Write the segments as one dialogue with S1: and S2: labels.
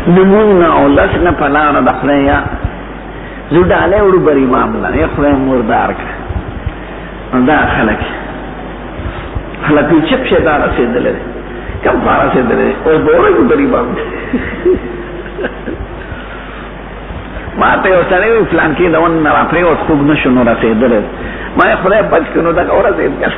S1: نموننا او لسنا پلانا دخلے یا زو ڈالے اڑو بری معاملہ یا خدای مردار کا دا خلقی چپ شیطان رسید لے کم پارا سید لے اور بورا جو بری معاملہ ماته یو سړی وی فلان کې دا ون را پرې او خوب نشو نو رسېدل ما خدای بچ کړو دا اور رسېدل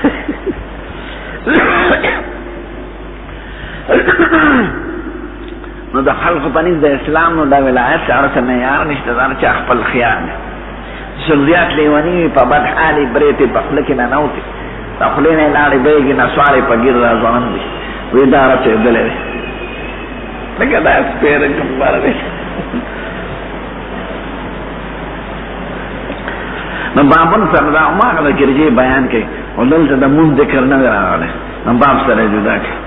S1: نو د خلق پنځ د اسلام نو د ولایت سره معیار نشته دا چې خپل خیال سلزیات لیوانی په بد حالي برېته په خپل کې نه نوتی په خپل نه لاړې بیګي نه سوارې په ګیر راځون دي وې دا رسېدل لکه دا سپېر کوم بار دی نو بابن سره دا ما غل کېږي بیان کوي ولل ته د مون ذکر نه راغله نو باب سره جدا کوي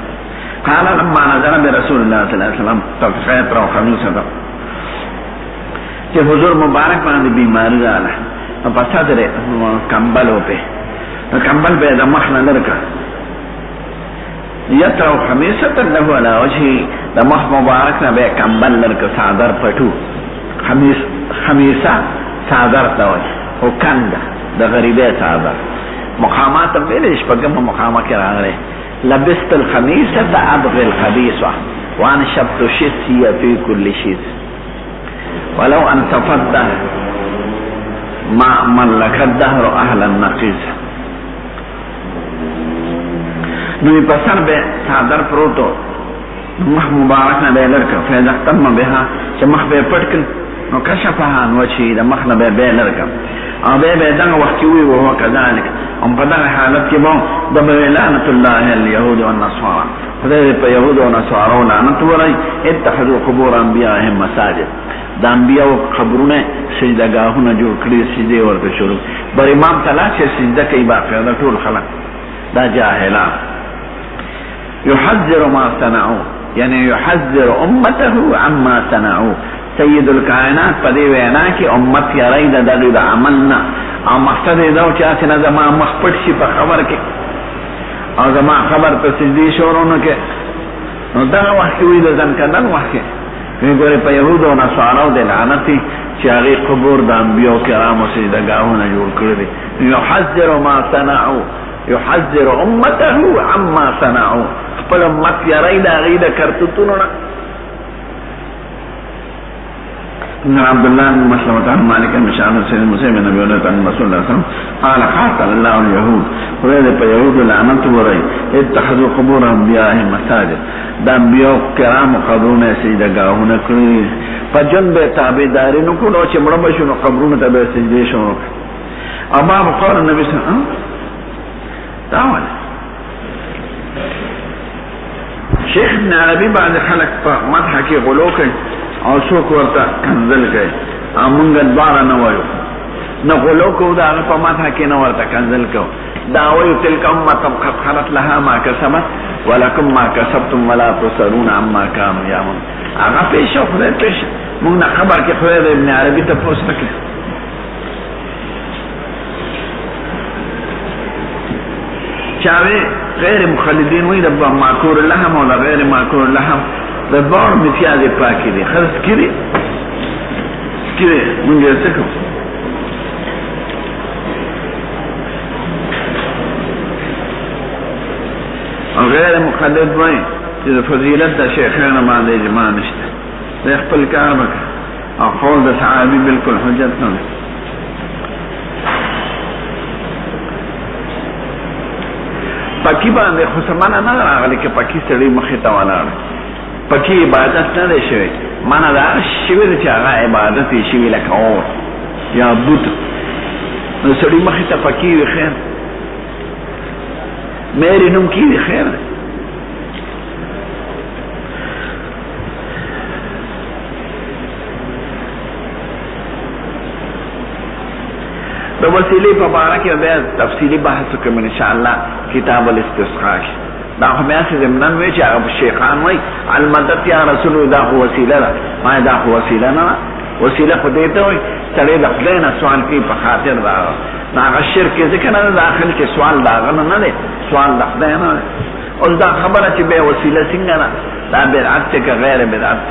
S1: قال لما نظر برسول الله صلی الله علیه وسلم تفسیر او خمیسه ده چې حضور مبارک باندې بیماری رااله په پاسه درې کمبل وپه کمبل به د مخ نه لرکا یترو خمیسه له علی وجهه د مخ مبارک نه به کمبل لرکا صادر پټو خمیسه صادر ته وایي او کنده د غریبه صادر مقامات ویلش په کوم مقامه کې راغلي لبست الخميسة أبغي الخبيثة وأنا شبت شسي في كل شيء ولو أن تفضل ما ملك الدهر أهل النقيز نوی پسر بے صادر پروتو مخ مبارکنا بے لرکا فیضا اختم بها چه مخ بے پتکل نو کشفها نوچی دا مخنا بے لرکا او بے دنگ وقتی ہوئی وہو کذالک ام پدغ حالت کی بون دبوی لعنت اللہ الیہود والنصارى خدای پا یهود و نصارى لعنت ورائی اتخذو قبور انبیائهم مساجد دا انبیاء و قبرون سجدگاہون جوڑ کری سجدے ورد شروع بر امام تلا چه سجدہ کئی باقی دا طول خلق دا جاہلا يحذر ما صنعوا یعنی يحذر امته عما صنعوا سید الکائنات پدی وینا کی امت یا رئی دا دادو دا عملنا او مقصد دو چاہتی نا زمان مخپٹ شی پا خبر کے او زمان خبر پا سجدی شورونو کے نو دا وحکی وی دا زن کدن وحکی وی گوری پا یهود و نصارو دے لعنتی چاگی قبور دا انبیاء کرام و سجدگاہونا جور کردی یحذر ما صنعو یحذر امته عما صنعو خپل امت یا رئی دا غید کرتتونونا ان عبد الله بن مسلمة عن مالك بن شعب سيد المسلم بن ابي هريره عن رسول الله صلى الله عليه وسلم قال قاتل الله اليهود وذلك يهود لعنت وري اتخذوا قبور انبيائهم مساجد دا انبیاء کرام قبرونه سجدگاهونه کړی په جن به تابعداري نو کولو چې مړ بشو نو قبرونه ته به سجدي شو اما قول النبي صلى الله عليه وسلم تعال شیخ ابن عربی بعد خلق په مدح کې غلو کوي او څوک ورته کنزل کوي امونږ دواره نه وایو نه غلو کوو دا هغه په مدح کې نه ورته کنزل کوو دا وایو تلک امة قد خلت لها ما کسبت ولکم ما کسبتم ولا تسألون عما كانوا يعملون هغه پیش او خدای پیش موږ نه خبر کې خدای د ابن عربي ته پوښتنه کوي چاوی غیر مخلدین وی دا ماکور اللحم ولا غیر ماکور اللحم دا بار متیاز پاکی دی خرس کری منجر سکو او غیر مخلد وی چیز فضیلت دا شیخین ما دا اجماع نشتا دا اخپل کار بکا او قول دا صحابی بالکل حجت نو پاکی باندې خو سمانه نه راغلی که پاکی سړی مخې ته ولاړ پاکی عبادت نه دی شوی مانه دا شوی دی چې هغه عبادت یې شوي لکه اور یا بوت نو سړی مخې ته پاکی وي خیر میری نوم کی وي خیر دی د وسیلې په باره کې بیا تفصیلي بحث وکړم ان شاء الله کتاب الاستسقاء دا خو بیا چې زمنن وی چې هغه شیخان وای المدد یا رسول دا خو وسیله ده ما دا خو وسیله نه وسیله خو دې ته وای سړی د خدای نه سوال کوي په خاطر دا هغه شرک ځکه نه داخل کې سوال دا نه دی سوال د خدای نه اوس دا خبره چې به وسیله څنګه نه دا بدعت که غیر بدعت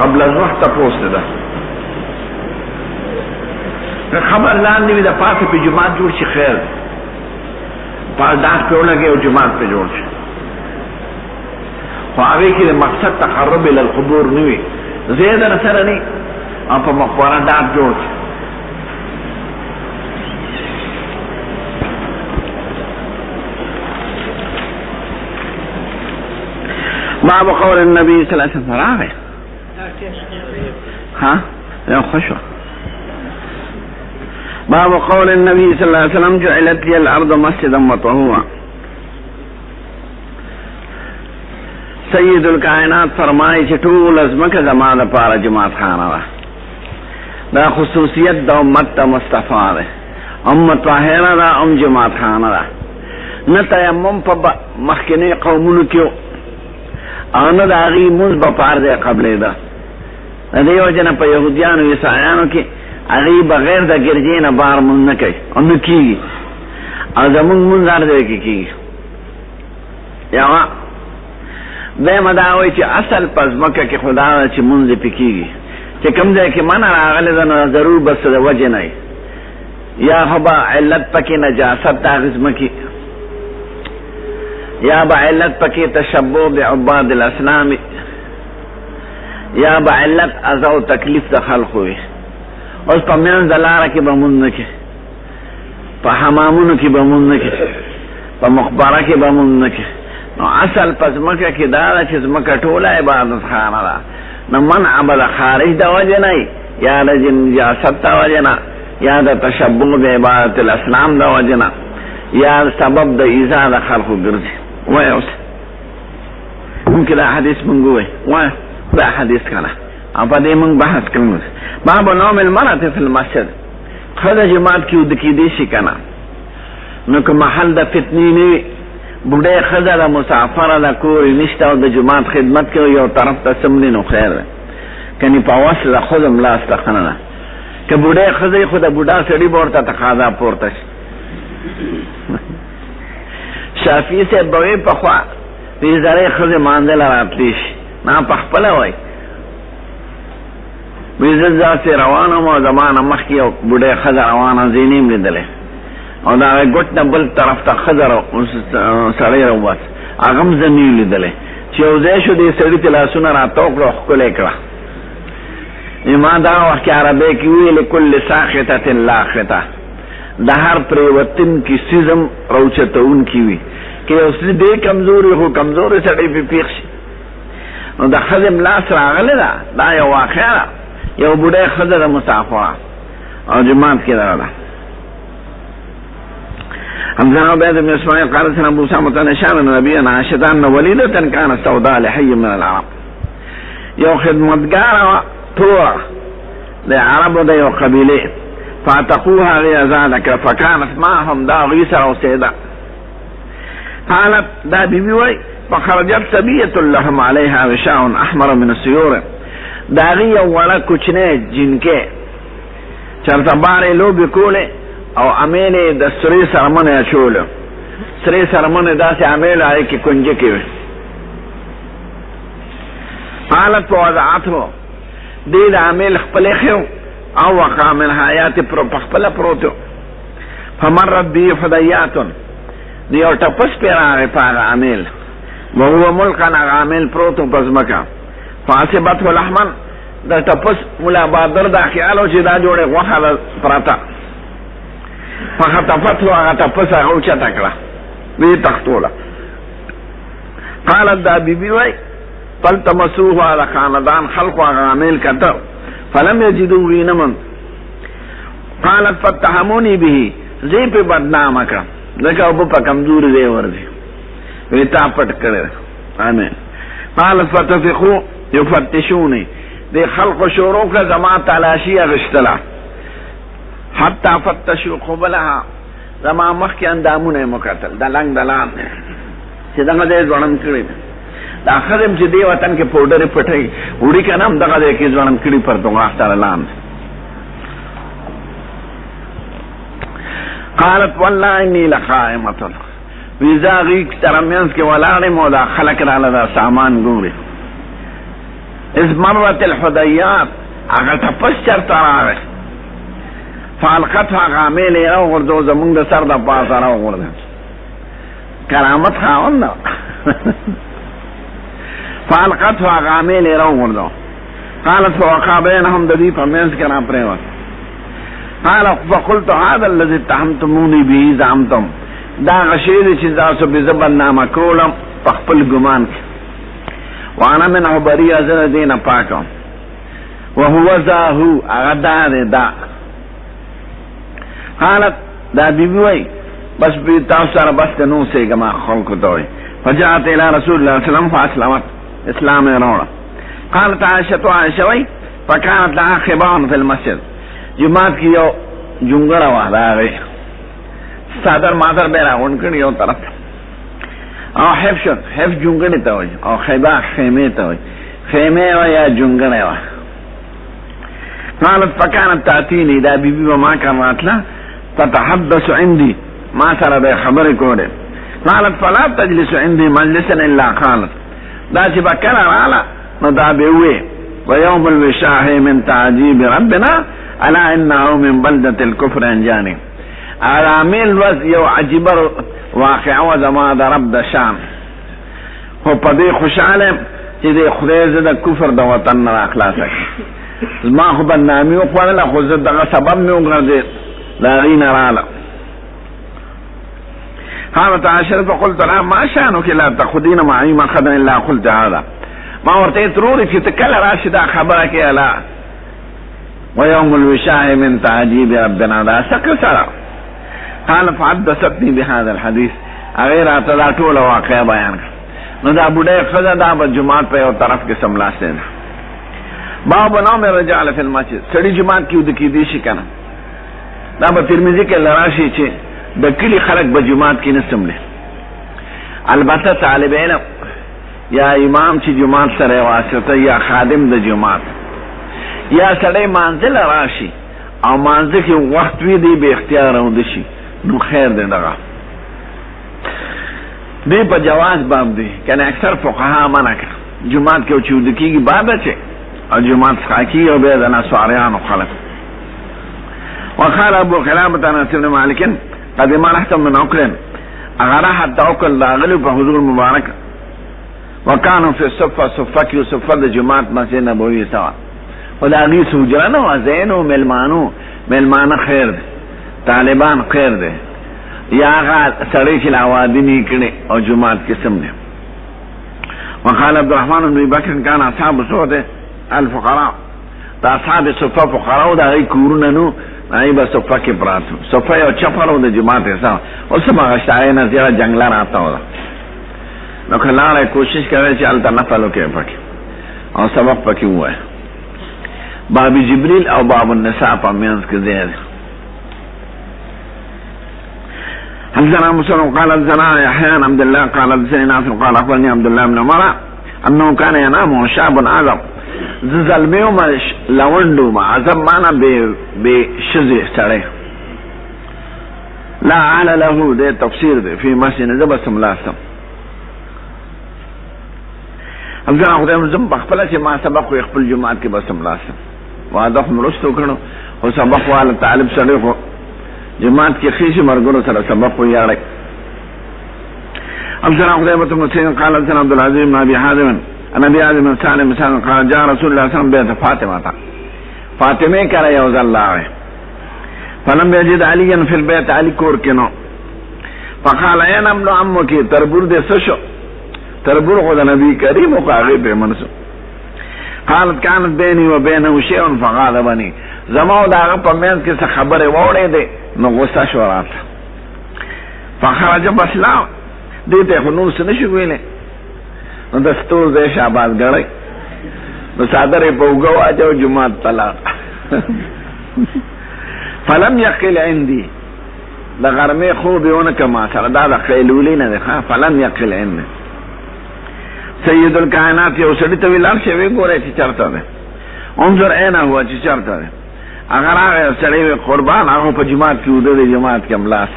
S1: قبل الوقت تپوس ده خبر لاندې د پاسه په جماعت جوړ شي خیر په داس په لګي او جماعت په جوړ شي خو هغه کې د مقصد تقرب ال القبور نه وي زیاده سره نه او په مقبره داس جوړ شي باب قول النبي صلى الله عليه وسلم راغي ها يا خشوع باب قول النبي صلى الله عليه وسلم جعلت لي الارض مسجدا وطهورا سید الکائنات فرمائے چې ټول ازمکه زمانه پاره جماعت خانه ده دا خصوصیت د امت مصطفی ده امت طاهره ده ام جماعت خانه ده نه تیمم په مخکنی قومونو کې او نه د هغې مونځ به پار دی قبلې ده د دې وجه نه په یهودیانو عیسایانو کې هغې بغیر د ګرجې نه بار مونځ نه کوي او نه کېږي او زمونږ مونځ هر ځای کې کېږي یوه دویمه دا وایي چې اصل په ځمکه کې خو دا ده چې مونځ یې پې کېږي چې کوم ځای کې منع راغلی ده نو ضرور بس د وجې نه یا خو به علت پکې نجاست د هغې ځمکې یا با علت پکی تشبہ بعباد الاسلام یا با علت ازا و تکلیف دا خلق ہوئی اس پا میان دلارا کی بمون نکی پا حمامونو کی بمون نکی پا مخبرہ کی بمون نکی نو اصل پس مکہ کی دارا چیز مکہ ٹولا عبادت خانہ دا نو من عبد خارج دا وجہ نئی یا دا جنجاست دا وجہ نا یا دا تشبہ بعبادت الاسلام دا وجہ نا یا سبب دا ایزا دا خلق گرزی وای اوس ممکن دا حدیث مونږ وای وای دا حدیث کنه او په دې مونږ بحث کوو باب نوم المرأة فی المسجد خدا جماعت کې د کې دې شي کنه نو که محل د فتنې نه بډای خدا د مسافر د کور نشته او د جماعت خدمت کوي یو طرف ته سملی نو خیر ده کني په واسطه خود ملاس تخنه که بډای خدا خدا بډا سړي ورته تقاضا پورته شافعی سے بوی پخوا پیزاره خود ماندل راتلیش نا پخپلا وی بیزت ذات روانم و زمان مخی و بوده خد روانم زینیم لیدله او دا گوٹ نبل طرف تا خد سڑی رو بس اغم زنیو لیدله چیوزه شو دی سڑی تلاسون را توق رو خکل اکرا اما دا وقت عربی کیوی لکل ساخطت لاخطه دا هر پریوتن کی سیزم روچتون کیوی کہ اس دے کمزوری ہو کمزوری سڑی پی پیخ شي نو دا خزم لاس راغلی دا دا یو واقعا دا یو بوڑای خزر مسافرہ او جماعت کی دا دا حمزان عبید بن اسماعیل قال سن ابو سامة نشان نبینا عاشدان ولیدتن کان سودا لحی من العرب یو خدمتگار طور دا عرب دا یو قبیلی فاتقوها غیازانک فکانت معهم دا غیسر و سیدا قالت دا بیبی وی فخرجت سبیت لهم علیها وشاء احمر من السیور داغی اولا کچنے جنکے چرتا بارے لو بکولے او امیل دا سری سرمن اچولو سری سرمن دا سے امیل آئے کی کنجے کی وی قالت فوضعته دی دا امیل خپلے خیو او وقع من حیات پخپلا پروتو فمرت بی فدیاتن دیو ٹپس پیر آگے پاگا عمیل وہو ملکن آگا عمیل پروتو پزمکا فاسبت و لحمن دا ٹپس ملا بادر دا خیالو چی دا جوڑے وخال پراتا فخطفت و آگا ٹپس آگا اوچا تکلا وی تختولا قالت دا بی بی وی فلتمسوه على خاندان خلق آگا عمیل کتا فلم یجدو وینمن قالت فتحمونی به زی پی بدنامکا لکه او په کمزوري دی ورځي وی تا پټ کړل امين قال فتفقوا يفتشوني دي خلق شروع کا زما تلاشی غشتلا حتى فتشوا قبلها زما مخ کې اندامونه مقتل دلنګ دلان چې دغه دې ځوړم کړی دا خدم چې دی وطن کې پاوډر پټي وړي کنه هم دغه دې کې ځوړم کړی پر دغه تعالی قالت والله اني لقائمه ویزا غی ترمینس کې ولاړې مو دا خلق راله دا سامان ګوري از مرت الحدیات هغه تپس چرته راغی فالقتها غامیل یې راوغورځو زمونږ د سر د پاسه راوغورځو کرامت خاوند فالقتها غامیل یې راوغورځو قالت فوقع بینهم د دې په منځ کې راپرېوت قال فقلت هذا الذي اتهمتموني به زعمتم دا غشید چې تاسو به زبر نامه کولم په خپل ګمان کې وانا منه بریئه زه د دې نه پاکم وهو ذاهو هغه دا قالت دا بیبي وای بس به تاسو سره بس نو سیګما خلکو ته وای فجاءت الى رسول الله صلی الله علیه وسلم فاسلمت اسلام راوړه قالت عائشه وای فكانت لها خبان في المسجد جماعت کی یو جونګړه وه راغی صدر مادر به راغون کړي یو طرف او حف جونګړې ته وای او خیبه خیمه ته وای خیمه یا جونګړه وه قالت فكانت تأتيني دا بيبي وما كانت لا تتحدث عندي ما سره به خبرې کولې قالت فلا تجلس عندي مجلسا الا قالت دا چې بکر رااله نو دا به وې ويوم الوشاح من تعجيب ربنا الا انه من بلدة الكفر انجاني ارامل وز یو عجیب واقع و زما د رب د شان خو په دې خوشاله چې د خدای زده کفر د وطن نه اخلاص ما خو بدنامي وخوړله خو زه دغه سبب مې وګرځېد د هغې نه راله قالت عائشة فقلت لها ما شأنك لا تأخذين معي مأخذا الا قلت هذا ما ورته تروري چې ته کله راشي دا خبره کې الا ويوم الوشاح من تعجيب ربنا دا سکه سره قال فحدثتني بهذا الحديث غیر اته ټول واقعه بیان نو دا بډای خزه دا په جماعت په یو طرف کې سملاسته ده باب نام رجال فی المسجد سړي جماعت کې د کې دي شي کنه دا په ترمذی کې لراشي چې د کلی خلق په جماعت کې نه سمله البته طالب علم یا امام چې جماعت سره واسطه یا خادم د جماعت یا سړی منزل راشي او منزل کې وخت وی دی به اختیار او دشي نو خیر دی دغه دی په جواز باب دی کنه اکثر فقها منع جماعت کې چې د کېږي بعد چې او جماعت خاکی او به د نسواریانو خلق وقال ابو خلابة انس بن مالك قدم رحت من عقل اغرا حتى عقل داغلو په حضور مبارک وكانوا في صفه کې صفه د جماعت مسجد نبوي سوا وداغي سوجرانو وزینو ملمانه خیر دی طالبان خیر دی یا هغه سړی چې لاوادنی کړي او جماعت کې سم دی وقال عبد الرحمن بن بكر كان اصحاب سعود الفقراء دا اصحاب صفه فقراء دا غي کورونه نو ای به صفه کې پراتو صفه یو چپرو د جماعت حساب اوس ما غشتای نه زیاده جنگلا راته ولا نو کله کوشش کوي چې الته نفلو کې پکې او سبق پکې وای باب جبريل او باب النساء په منځ کې دی حدثنا مسلم قال حدثنا يحيى بن عبد الله قال حدثني نافع قال اخبرني عبد الله بن عمر انه كان ينام شاب اعظم زلميو ما لوندو ما اعظم معنا به شذ سره لا على له ده تفسير ده في مسجد زبسم لاسم حدثنا خدام زم بخپل چې ما سبق خپل جماعت کې بسم لاسم واضح مرستو کړو او سبق والا طالب سره خو جماعت کې خېش مرګونو سره سبق ویاړي حدثنا خدام بن مسلم قال حدثنا عبد العزيز بن ابي حازم انا ابي حازم بن سالم مثلا قال جاء رسول الله صلى الله عليه وسلم بيت فاطمه کرا یوز الله فلم يجد عليا في البيت علي کور کینو فقال اين ابن عمك تربور دې سشو تربور خو د نبی کریم او هغه به منسو قالت كانت بيني وبينه شيء فغاضبني زمو دا په مېز کې څه خبره وړې ده نو غوسه شو راته فخرج بسلام دې ته نور څه نشو ویلې نو د ستور دې شاباز غړې نو صادره په وګو اجو جمعه طلاق فلم يقل عندي دا غرمه خوبونه کما سره دا د خیلولې نه ده فلم يقل عندي سید الکائنات یو سړی ته ویل شي ګوره چې چرته ده انظر عین هو چې چرته ده اگر هغه سړی قربان هغه په جماعت کې ودې جماعت کې املاس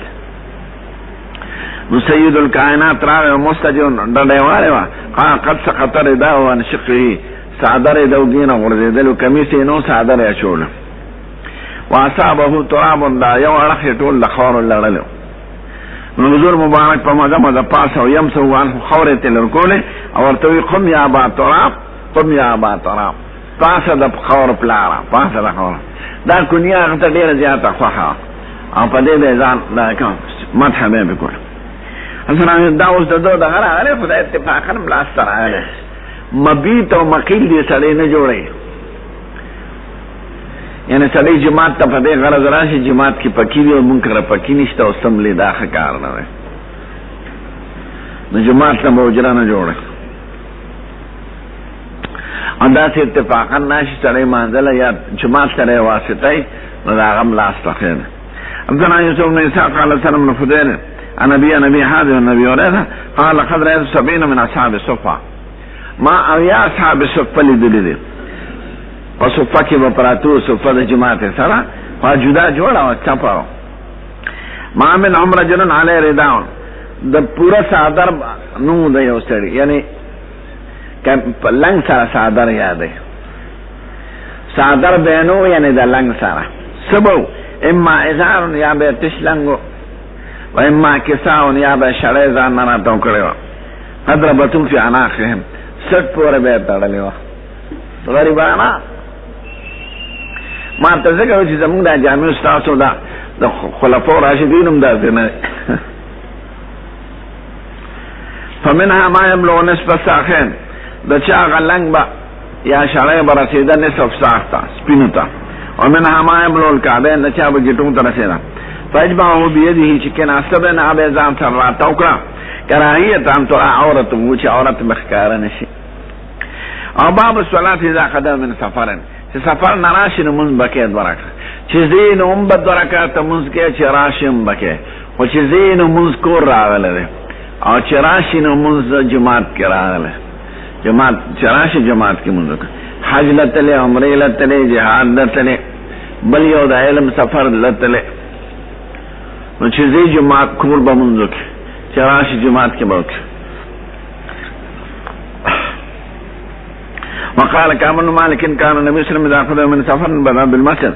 S1: نو سید الکائنات راغی مستجون ډډه واره وا قد سقط رداء عن شقه صادر دوګینه ورزیدلو کمیسې نو صادر اچول واصابه تراب دا یو اړه ټول لخور لړلو نو حضور مبارک په مزه پاس او يم سو وان خوره تل کوله او ورته قم یا با تراب قم یا با تراب پاس د خور پلارا پاس د خور دا کنیا ته ډیره زیاته خوخه او په دې ځان دا کوم مدح به وکړ اصلا دا اوس دغه غره خدای اتفاقا بلاستر عاله مبیت او مقیل دې سړی نه جوړي یعنی سړی جماعت ته په دې غرض راشي جماعت کې پکی دی او منکر پکی نشته او سملی دا کار نه وي نو جماعت ته موجره نه جوړي اندا چې اتفاقا ناشي سړی مانځله یا جماعت سره واسطه نو دا غم لاس تخین عبدالله یوسف بن اسحاق قال سلام بن فضیل نبی حاضر نبی هريره قال قد رأيت 70 من اصحاب الصفه ما او یا اصحاب الصفه لیدل او صفه کې په پراتو صفه د جماعت سره خو جدا جوړه او چپاو ما من عمر رجل علی رداء د پورا صادر نو د یو سړي یعنی لنګ سره صادر یادې صادر بینو یعنی د لنګ سره سبو اما ازار یا به تشلنګو و اما کساون یا به شړې ځان نه راټو کړو حضرتو فی عناقهم سټ پورې به تړلې و غریبانا ما ته څنګه چې زموږ د جامع استادو دا د خلفاء راشدین هم دا نه فمنها ما يبلغ نصف ساخين د چا غلنګ با یا شړې برسیده نصف ساخته سپینوتا ومنها ما يبلغ الكعبين د چا بجټو ته رسیده فاجبعه بيده چې کنا سبن ابي ځان سره توکړه کراهیت ان تو عورت مو چې عورت مخکاره نشي او باب الصلاه اذا قدم من سفر چې سفر نراشي نو مونږ بکې درکه چې زین هم بدرکات مونږ کې چې راشم بکې او چې زین مونږ کو راغله او چې راشي نو مونږ جماعت کې راغله جماعت چې راشي جماعت کې مونږ حج لته عمره لته جهاد لته بل یو د علم سفر لته نو چې زی جماعت کول به مونږ کې چې راشي جماعت کې به وقال كعب بن مالك كان النبي صلى الله عليه وسلم اذا قدم من سفر بدا بالمسجد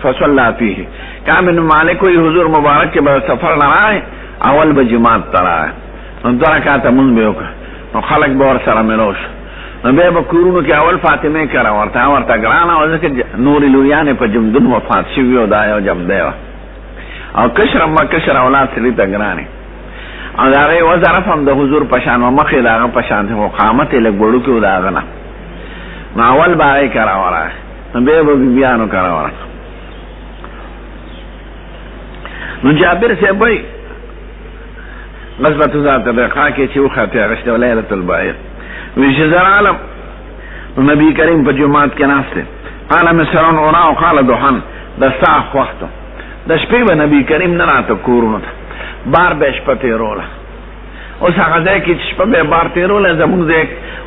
S1: فصلى فيه كعب بن مالك وی حضور مبارک کے بعد سفر نہ رہے اول بجماعت ترا نو درکات من به وک نو خلق بور سره ملوش نو به بکورونو کې اول فاطمه کرا ورته ګرانا او ځکه نور لویان په جمدن وفات شوی او دا یو جم دی او کشر ما کشر اولاد سری ته ګرانی او دا ری وظرف هم د حضور پشان مخې داغه پشان ته قامت له ګړو کې وداغه نه نو اول باندې کرا ورا نو به بیانو کرا ورا نو جابر سے بھائی غزوة ذات الرقاع کې چې وخته غشته ليله البعير وشزر عالم نبی کریم په جمعات کې ناشته قال مسرون اورا او قال دوحن د صاح وخت د شپې به نبی کریم نه راته کورونه بار به شپه تیروله اوس هغه ځای کې شپه به بار تیروله زموږ ځای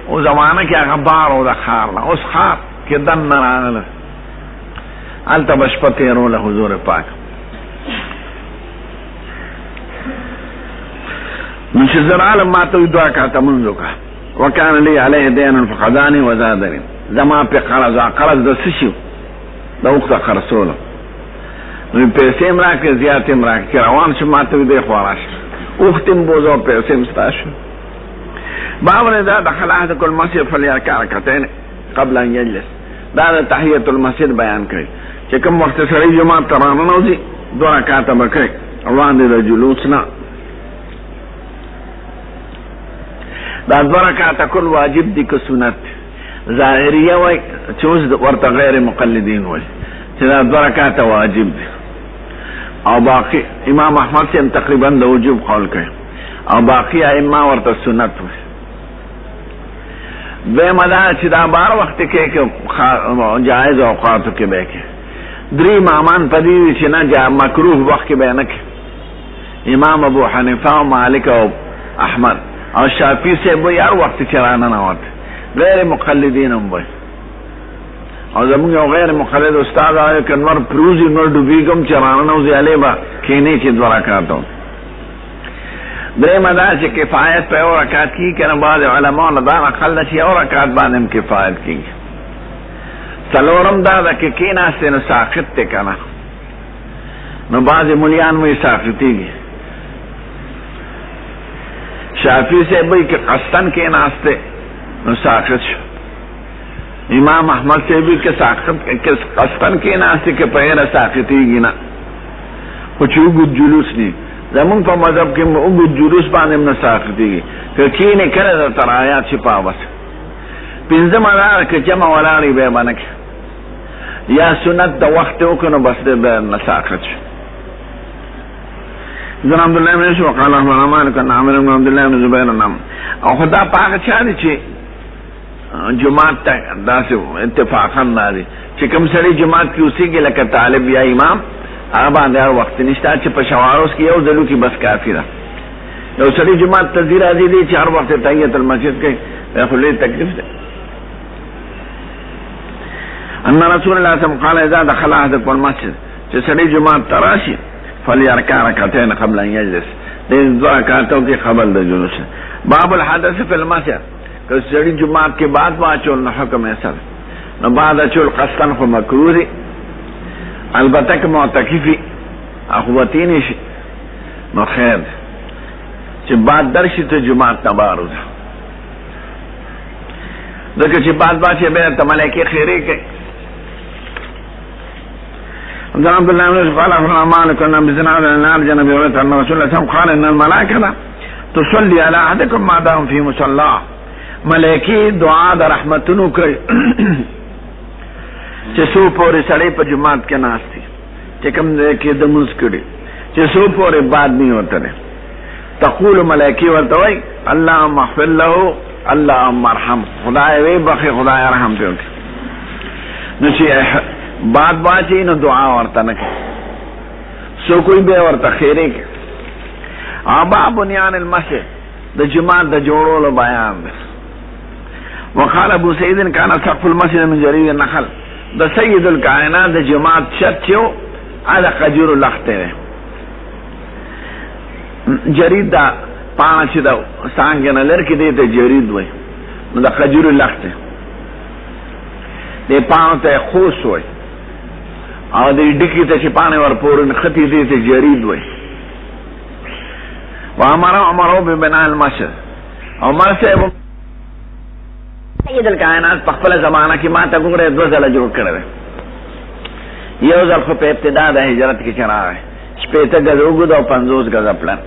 S1: او زمانه کې هغه بار او د خار نه اوس خار کې دن نه راغله الته به شپه تیروله حضور پاک من شزر عالم ما تو دعا کاتا منذ کا وکان لی علیه دین فقدانی وزادنی زما پی قرض دا سشیو دا وقت خرسولو نو پیسې مراکه زیاتې مراکه که روان شو ما تو دی خواراش اختم بوزو پیسې مستاشو باور دا دخل احدک المسجد فلیرکع رکعتین قبل ان یجلس دا دا تحیت المسجد بیان کړي چې کوم وخت سړی جماعت ته راننوځي دوه رکعاته به کوي وړاندې د جلوس نه دا دوه رکعاته کول واجب دي که سنت ظاهریه وای چې اوس ورته غیر مقلدین وای چې دا دوه رکعاته واجب دي او باقی امام احمد سے تقریبا د وجوب قول کوي او باقی ائمه ورته سنت وای به مدا چې دا بار وخت کې جائز اوقاتو کې به کې درې امامان پدې چې نه جا مکروه وخت کې به نه کې امام ابو حنیفه او مالک او احمد او شافعی سے وہ یار وقت چرانا نہ ہوتے غیر مقلدین هم وای او زموږ یو غیر مقلد استاد آیا که نور پروزی نور ډوبیږم چرانا نه وځي علی با کینې چې دوه رکعات درې مدا چې کفایت په یو رکعت کې کنه بعض علماء نه دا عقل چې یو رکعت باندې کفایت کیږي څلورم دا د کې کېناسته نو ساقط ته کنه نو بعض مليان مې ساقطيږي شافعي سے بھی کہ قصدن کېناسته نو ساقط شو امام احمد سے بھی کہ ساقط قصدن کېناسته کې په هر ساقطيږي نه خو چې وګ جلوس نه زمون په مذهب کې وګ جلوس باندې نه ساقطيږي که کینه کړه د ترایات چې پاوس پنځه مدار کې جمع ولاړی به باندې یا سنت د وخت وکنو بس د نساقط شو زن عبد الله بن شو قال اخبرنا مالك عن عامر بن عبد الله بن زبير نام او خدا پاک چا دي چې جمعه ته داسې اتفاقا نادي چې کوم سړي جمعه کې اوسېږي لکه طالب یا امام هغه باندې وخت نشته چې په شواروس کې یو ځلو کې بس کافی ده یو سړي جمعه ته ځي راځي دي چې هر وخت تحیت المسجد کې خو له تکلیف ده ان رسول الله صلی الله علیه وسلم قال اذا دخل احدكم المسجد چې سړي جمعه تراشي فليركع ركعتين قبل ان يجلس دې دوه رکعاتو کې قبل د جلوس باب الحدث في المسجد که سړي جمعه کې بعد واچول نو حکم یې سره نو بعد اچول قصدن خو مکروه البته که معتکفي اخواتین شي نو خیر چې بعد درشي ته جمعه تبارز دغه چې بعد باچې به ته ملائکه خیره کوي عبد الله بن قال اخبرنا مالك ان بزنا النار جنب يورث ان رسول الله قال ان الملائكه تصلي على احدكم ما دام في مصلاه ملائکه دعا د رحمتونو کوي چې سو پورې سړی په جمعات کې ناشتي چې کوم کې د موږ کړي چې سو پورې بعد نه وته تقول ملائکه ورته وای اللهم اغفر له اللهم ارحم خدای وی بخي خدای رحم دې نو چې بعد باچی نو دعا ورته نه سو کوئی به ورته خیره کې ابا بنيان المسجد د جماعت د جوړولو بیان ده وقال ابو سعيد كان سقف المسجد من جريد النخل د سید الکائنات د جماعت شتیو على قجر لخته جرید دا پانچ دا سانګنه لرکې دې ته جرید وای نو د قجر لخته دې پانته خوش وای او دې ډکی ته چې پانه ور پورن ختی دې ته جرید وای وامر ببناء المسجد عمر صاحب سید الکائنات په خپل زمانہ کې ما ته ګوره دوه ځله جوړ کړل یو ځل خو په ابتدا د هجرت کې چرای شپېته غزو وګد او 50 غزا پلان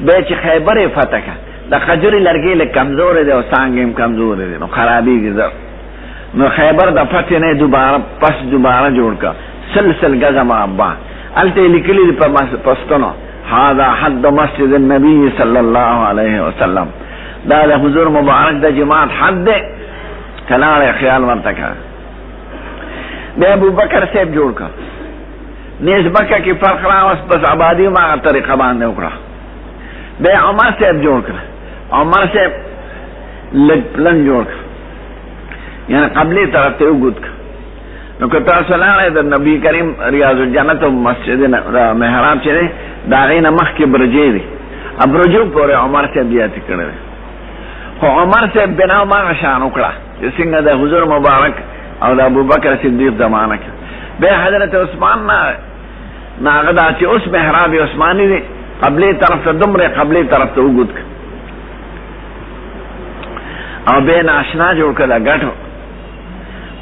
S1: به چې خیبر فتح کا د خجر لرګي له کمزور دي او څنګه کمزور دي نو خرابېږي نو خیبر د فتح نه دوباره جوړ کا سلسل غزا ما ابا الته لیکلي په پښتنو هذا حد مسجد النبي صلى الله عليه وسلم دا د حضور مبارک د جماعت حد ده کلاله خیال ورته کا به ابو بکر صاحب جوړ کا نسبت کې فرق راوس بس آبادی ما طریقه باندې وکړه به عمر صاحب جوړ کړ عمر صاحب لن جوړ کړ یعنی قبلی طرف ته وګد نو کته صلی الله د نبی کریم ریاض الجنت او مسجد محراب چې دا غینه مخ کې برجې دي ابرجو پورې عمر صاحب بیا تکړه خو عمر صاحب بنا ما شان وکړه چې څنګه د حضور مبارک او د ابوبکر صدیق زمانہ کې به حضرت عثمان ناغه دا چې اوس محراب عثماني دي قبلی طرف ته دمره قبلی طرف ته وګد او به ناشنا جوړ کړه غټو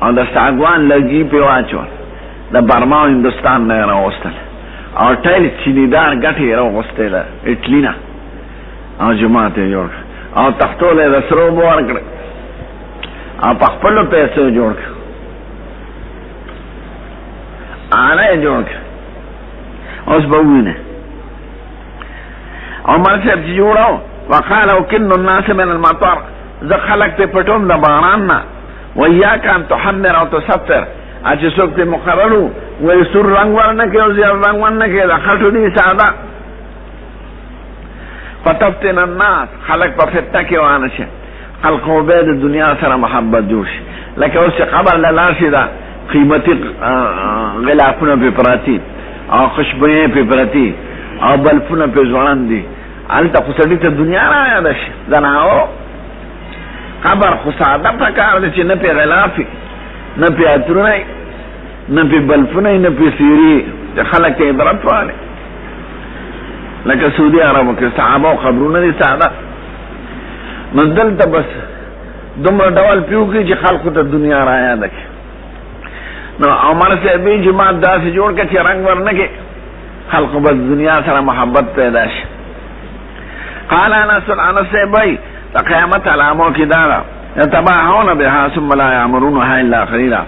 S1: او د ساګوان لګي په واچو د برما او هندستان نه راوستل او ټایل چینیدار غټي راوستل اټلینا او جماعت جوړ او تختوله د سرو بور کړ او په خپل پیسو جوړ آره جوړ اوس بوینه عمر صاحب جوړاو وقالو كن الناس من المطر ذ خلق په پټوم د باران نه وياك ان تحمر او تسفر اجه څوک په مقررو وې سور رنگ ورنه کې او زیات رنگ ورنه کې د خټو دي ساده فتفتن الناس خلق په فتنه کې وانه شي خلق عباد دنیا سره محبت جوړ شي لکه اوس قبر لا شي دا قیمتي غلافونه په پراتی او خوشبوې په پراتی او بلفونه په ځوان دي الته خسړی ته دنیا را یاد شي زناو قبر خو ساده پکار دي چې نه په غلافي نه په اترونه نه په بلفونه نه په سيري چې خلک ته عبرت واله لکه سعودي عربو کې صحابه او قبرونه دي ساده نو دلته بس دومره ډول پیو کې چې خلکو ته دنیا را یاد شي نو عمر صاحب جماعت داسې جوړ کړ چې رنگ ورنکې خلقو بس دنیا سره محبت پیدا شي قال انس صاحب د قیامت علامو کې دا یتباهون بها ثم لا یامرونها الا قليلا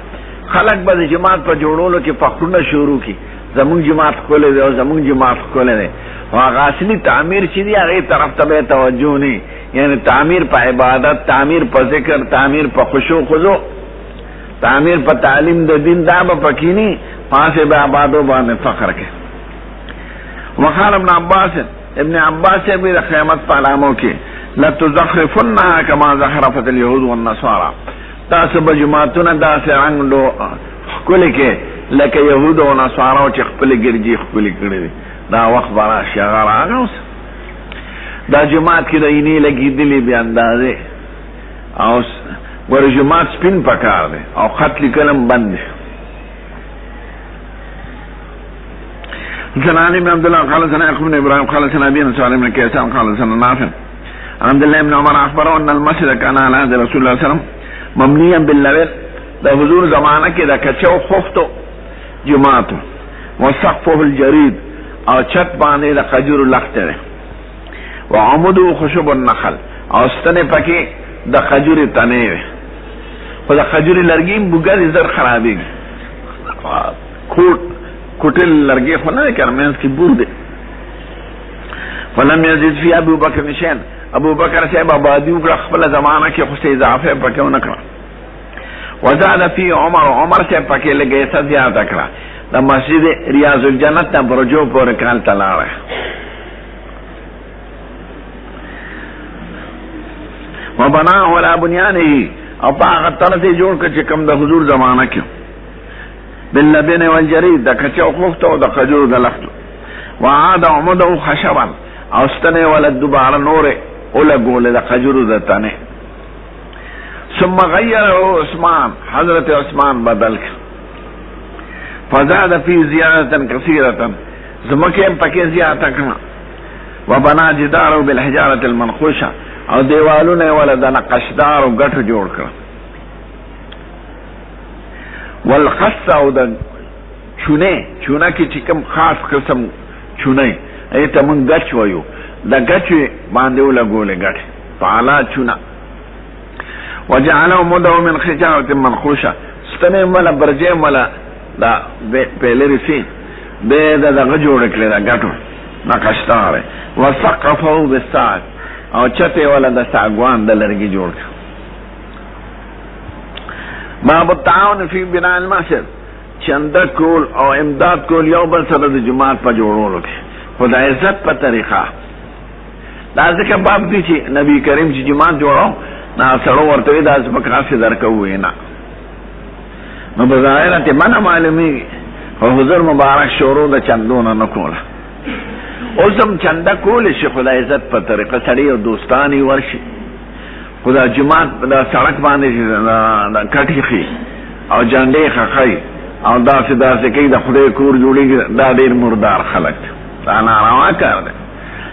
S1: خلق به جماعت په جوړولو کې فخرونه شروع کی زمون جماعت کولې دی او زمون جماعت کولې دی هغه اصلي تعمیر چې دی هغه طرف ته توجه نه یعنی تعمیر په عبادت تعمیر په ذکر تعمیر په خشوع خضوع تعمیر په تعلیم د دین دا به پکینی پاسه به آبادو باندې فخر کې وقال ابن عباس به قیامت په علامو کې لا تزخرفنها كما زخرفت اليهود والنصارى تاسو به جماعتونه داسې رنګ ښکلي کې لکه یهود او نصارا چې خپل ګرځي ښکلي کړي دي دا وخت به راشي هغه راغی اوس دا جماعت کې د اینې لګېدلې بې اندازې او ور جماعت سپین پکار دی او خط لیکلم بند دی زنان ابن عبد الله قال سنا يعقوب بن ابراهيم قال سنا ابي سالم بن كيسان قال سنا نافع عبد الله بن عمر اخبره ان المسجد كان على عهد رسول الله صلى الله عليه وسلم مبنيا باللبن ده حضور زمانه کې د کچو خفتو جماعت وسقفه الجريد او چت باندې د خجور لخته وعمده خشب النخل او ستنه پکې د خجور تنه خو د خجور لرګي بوګر زر خرابېږي کوټل لرګي خو نه کرمنس کې بور دي فلم يزيد في ابو بکر نشان ابو بکر صاحب آبادی وکړه خپل زمانہ کې خو څه اضافه پکې ونه کړ وزاد فی عمر صاحب پکې لګې څه زیات کړه د مسجد ریاض الجنت ته برجو پورې کال تلاړه وبناه ولا بنيانه او هغه طرف جوړ کړ چې کوم د حضور زمانہ کې باللبن والجريد د کچو خفته او د خجور د لخت وعاد عمده خشبا او ستنه ولا دوباره نور اوله ګول د خجور د تنه ثم غيره عثمان حضرت عثمان بدل فزاد في زيادة كثيرة زمکه پکې زیاته کړه وبنا جدار بالحجارة المنقوشة او دیوالونه ولا د نقشدار او غټ جوړ کړ والخص او د چونه کې چې کوم خاص قسم چونه ایته مونږ غچ وایو د غچ باندې ولګولې غټ فعلا چونه وجعله مدعو من حجارة منقوشة ستنه ولا برجه ولا دا پهلری سی به دا غجوړ کړل دا غټو نقشدار وسقفه بالساق او چته ولا د ساګوان د لرګي جوړ باب التعاون فی بناء المسجد چند کول او امداد کول یو بل سره د جماعت په جوړولو کې خدای عزت په طریقه دا ځکه باب دی چې نبی کریم چې جماعت جوړو نا سره ورته دا ځکه خاصه درکوي نه نو بظاهر ته منه معلومی او حضور مبارک شروع د چندونه نه کوله اوسم چنده کول شي خدای عزت په طریقه سړی او دوستانی ورشي خدای جماعت د سړک باندې د کټیخي او جنډې خخای او داسې کې د خدای کور جوړیږي دا ډیر مردار خلک دا ناروا کار دی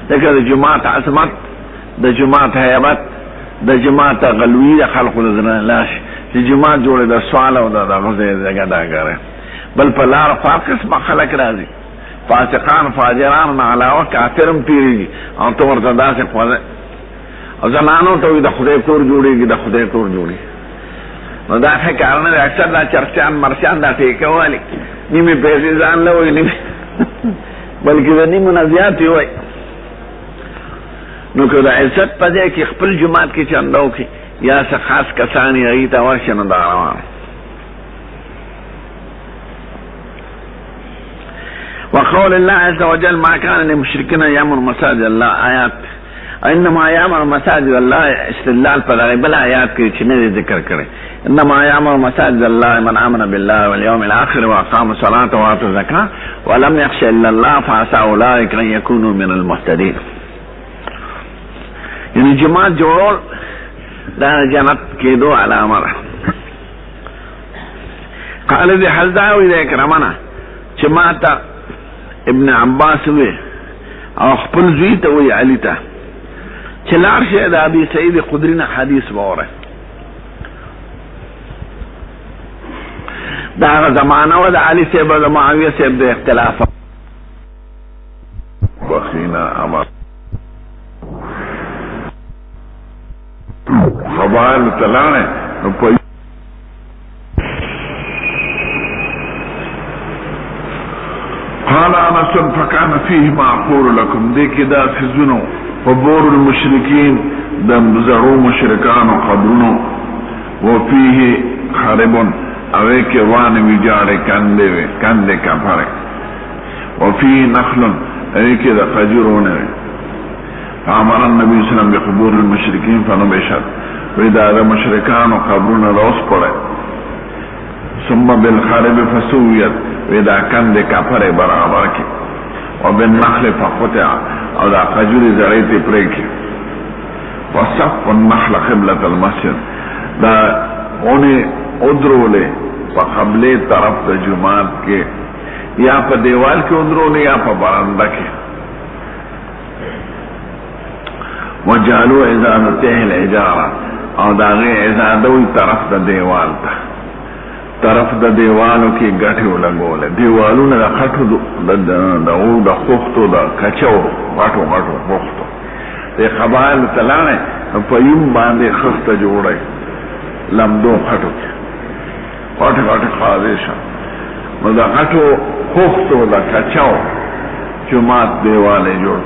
S1: دغه د جماعت عظمت د جماعت هیبت د جماعت غلوی د خلقو د لاش چې جماعت جوړه د سوال او د غزه دغه دا غره بل په لار فاقس ما خلق راځي فاسقان فاجران علاوه کافرم پیری او تو ورته داسې خو او زمانو ته د خدای کور جوړیږي د خدای کور جوړي نو دا څه کارونه اکثر دا چرچان مرچان دا ټیکوالي نیمه پیسې ځان له وي نیمه بلکې د نیمه نه زیات وي نو که د عزت په ځای کې خپل جماعت کې چندو کې یا څه خاص کسان یې هغې ته ورشي نو دا روان وقول الله عز وجل ما كان للمشركين يامر مساجد الله آيات انما يامر مساجد الله استدلال پر بل آیات کې چې نه ذکر کړي انما يامر مساجد الله من آمن بالله واليوم الآخر وأقام الصلاة وآتى الزكاة ولم يخش إلا الله فعسى أولئك أن يكونوا من المهتدين یعنی جماعت جوړول دا جنت کېدو علامه ده. قال دې حزدا وی د کرامانه چې ما ته ابن عباس وی او خپل زوی ته وی علي ته چې لاړ شه د ابي سعيد خدري نه حدیث وره. دا زمانه و د علي صاحب او معاويه صاحب د اختلاف بخینا امر قبائل تلانے قال انس فكان فيه ما اقول لكم دي كده خزنو وبور المشركين دم زرو مشركان قبرنو وفيه خرب اوه کے وان ویجاڑے کندے کا فرق وفيه نخل اوه کے دا خجرونے فامر النبي صلى الله عليه وسلم بقبور المشركين فنبشت وإذا مشركان قبرون روس پڑے ثم بالخارب فسویت وإذا كان دے کفر برابر کی وبالنخل فقطع او دا خجور زرعیت پریکی وصف النخل قبلة المسجد دا انہیں ادرولے فقبلے طرف دا جماعت کے یا پا دیوال کے ادرولے یا پا برندہ کے وجعلوا ازادته الحجارة او داغی ازادوی طرف دا دیوال تا طرف دا دیوالو کی گٹھو لگول دیوالو نا دا خطو دا خوختو دا کچو غٹو خوختو دی قبائل تلانے فیم باندے خست جوڑے لمدو خطو کی غٹ خواهشا دا غٹو خوختو دا کچو جماعت دیوالے جوڑ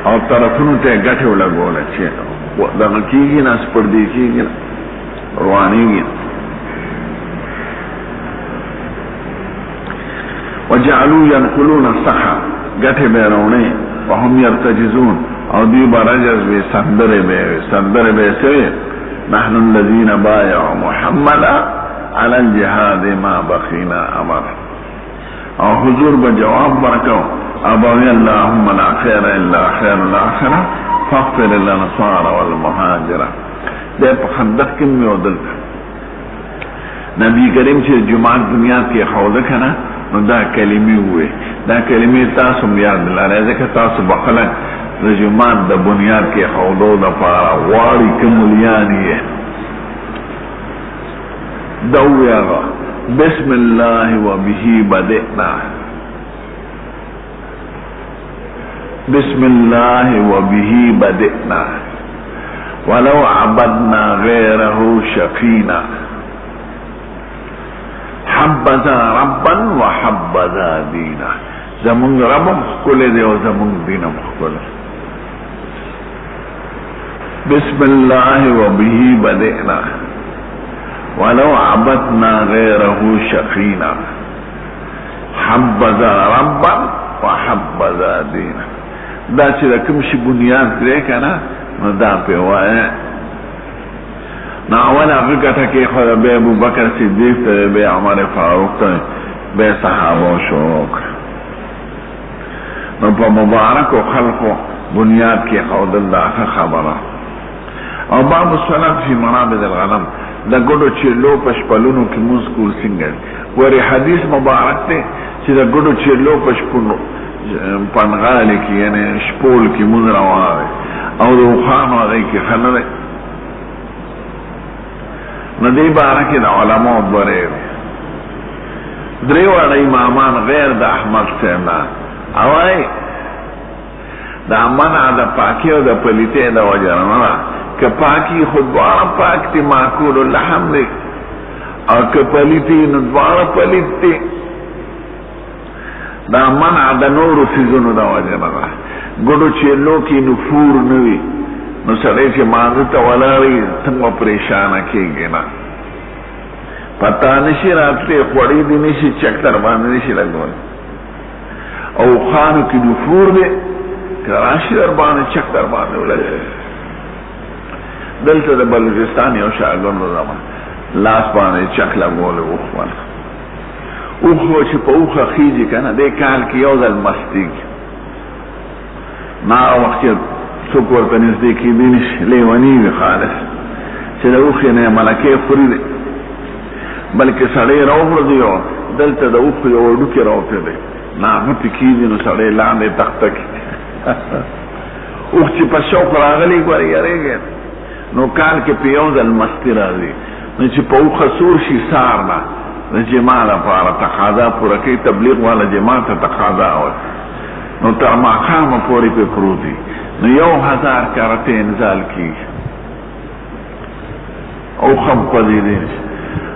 S1: او طرفونو ته ګټه ولګوله چې دغه کېږي نه سپردې کېږي نه روانېږي وجعلوا ينقلون الصخا ګټه به راوړي وهم يرتجزون او دوی به رجز وي سندرې به سوي نحن الذين بايعوا محمدا على الجهاد ما بقينا امر او حضور به جواب ورکو ابوي اللهم لا خير الا خير الاخره فاغفر للانصار والمهاجره ده په خندق کې مې ودل نبی کریم چې جمعه دنیا کې خوده کنه نو دا کلمې وې دا کلمې تاسو یاد لرئ ځکه تاسو بخله د جمعه د بنیاد کې خودو د پاره واړی کوملیانی دویا بسم الله وبه بدأنا بسم الله وبه بدأنا ولو عبدنا غيره شقينا حبذا ربا وحبذا دينا زمون رب مخکل دے و زمون دین مخکل بسم الله وبه بدأنا ولو عبدنا غيره شقينا حبذا ربا وحبذا دينا دا چې د کوم شي بنیاد پرې کنه نو دا په وایي نو اول هغه ګټه کې خو به ابو بکر صدیق ته به عمر فاروق ته به صحابه شروع نو په مبارک او خلقو بنیاد کې خود الله خبره او باب الصلاه فی منابذ الغنم دا ګډو چیرلو پشپلونو کې مذکور څنګه وری حدیث مبارک ته چې دا ګډو چیرلو پشپونو پنغالی کی یعنی شپول کی مزرواره او دو خانو آگئی کی خلده ندی بارکی دا علماء بره دریوان امامان غیر دا احمد سینا اوائی دا منع دا پاکی و دا پلیتی دا وجرنا که پاکی خود بارا پاکتی ماکول اللحم دی او که پلیتی ندبارا پلیتی دا منع دا نورو سیزونو دا وجنه دا گوڑو چیلو کی نفور نوی نو سڑے چی مانزتا ولاری تنگو پریشانا کی گینا پتا نشی راتلی خوڑی دی نشی چکتر باندی نشی لگولی او خانو کی نفور دی کراشی در باندی چکتر باندی ولگولی دلتا دا بلوچستانی او شاگرد زمان لاس باندی چک لگولی اوخوان اوخو چې په اوخه خیجی کنه دې کال کې یو ځل مستی نا وخت څوک ورته نږدې کېدی نشي لیوني وي خالص چې د اوښې نه ملکې خوري دی بلکې سړی راوغورځي او دلته د اوښ یو وړوکی راوتی دی نه هغه پې کېږي نو سړی لاندې تخته کړي اوښ چې په شوق راغلی ګورې یارېږي نو کال کې په یو ځل مستي راځي نو چې په اوښه سور شي سار نه د جما لپاره تقاضا پوره کوي تبلیغ والا جما ته تقاضا نو تر ماښامه پورې پې پروت وي نو 1000 کرته انزال کېږي اوښ هم قدیدی نشي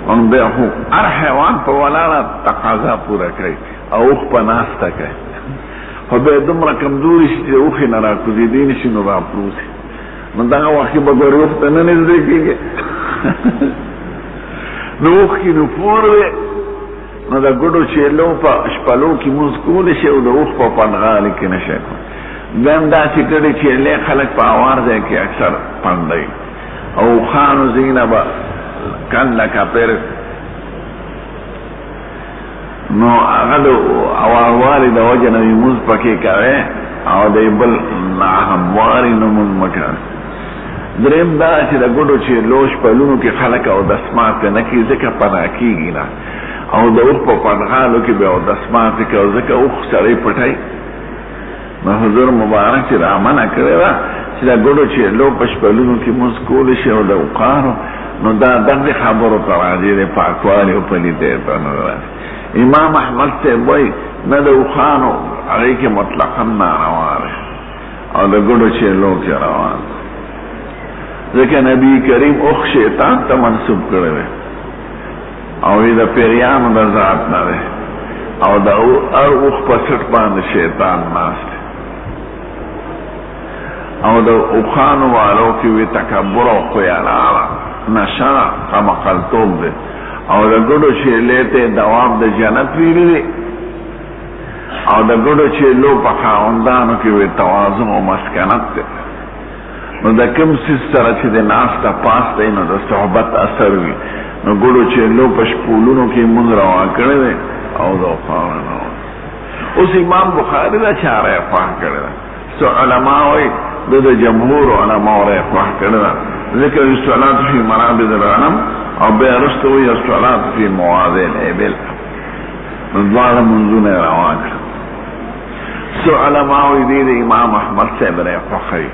S1: او بیا خو هر حیوان په ولاړه تقاضا پوره کوي او اوښ په ناسته کوي خو بیا دومره کمزوري شي چې د اوښې نه راکوزېدی نشي نو راپروت وي نو دغه وخت کې به ګورې اوښ ته نه نږدې کېږي نو اوښ کې نفور وي نو د ګډو چیلو په شپلو کې مونځ کولی شي او د اوښ په پنډغالي کې نه شي کولی بیا هم داسې ګډې چیلې خلک په اوار ځای کې اکثر پنډوي او اوښانو ځایونه به کنده کپر نو هغه د اواروالی د وجه نه مونځ پکې کوې او د بل ناهمواري نه مونځ مه کوې دریم دا چې د ګډو چیلو شپلونو کې خلک اودسمات نه کوي ځکه پناه کېږي نه او د اوښ په پنډغالو کې به اودسمات کوي او ځکه اوښ سړی پټوي نو حضور مبارک چې را منع کړې ده چې د ګډو چیلو په شپلونو کې مونځ کولی شي او د اوښانو نو دا دغه خبرو ته راځي د پاکوالي او پلیتۍ ته نه راځي امام احمد صاحب وایي نه د اوښانو هغې کې مطلقا ناروا دی او د ګډو چیلو کې روان ځکه نبی کریم اوښ شیطان ته منسوب کړی دی او د پیریانو د ذات نه دی او د هر اوښ په سټ باندې شیطان ناست دی او د اوښانو والو کې وي تکبر او خیانت نشه قمقلتوب دی او د ګډو چیلې ته دوام د جنت ویلي دی او د ګډو چیلو په خاوندانو کې وي توازن او مسکنت دی نو د کوم څیز سره چې د ناسته پاس دی نو د صحبت اثر وي نو ګډو چیلو په شپولونو کې مونځ روا کړی دی او د اوښانو نه اوس امام بخاري دا چاره خوښ کړی ده څو علما وایي د جمهور علماو را خوښ کړی ده ذکر الصلاة فی مرابض الغنم او بیا وروسته وایي الصلاة فی مواضع الابل دواړه منځونه یې روان کړه څو علما وایي دې د امام احمد صاحب را خوښوي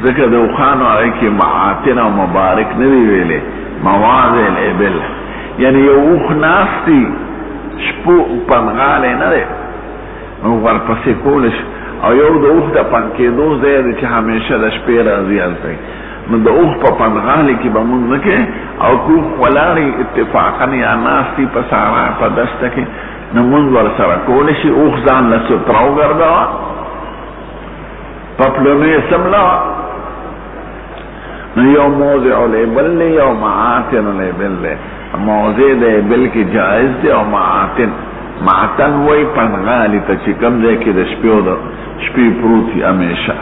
S1: ځکه د اوښانو هغې کې معاطن او مبارک نه دي ویلې مواضع الابل یعنی یو اوښ ناست دي شپو پنغالی نه دی نو ورپسې کولی شي او یو د اوښ د پن کېدو ځای دی چې همیشه د شپې راځي هلته نو د اوښ په پنغالي کې به مونځ نه کوې او که اوښ ولاړې اتفاقا یا ناست دي په سارا په دسته کې نو مونځ ورسره کولی شي اوښ ځان له ستره وګرځوه په پلونو یې څملوه نو یو موضع الابل دی یو معاطن الابل دی موضع د ابل کې جائز دی او معاطن وای پنغالی ته چې کوم ځای کې د شپې پروت وي همیشه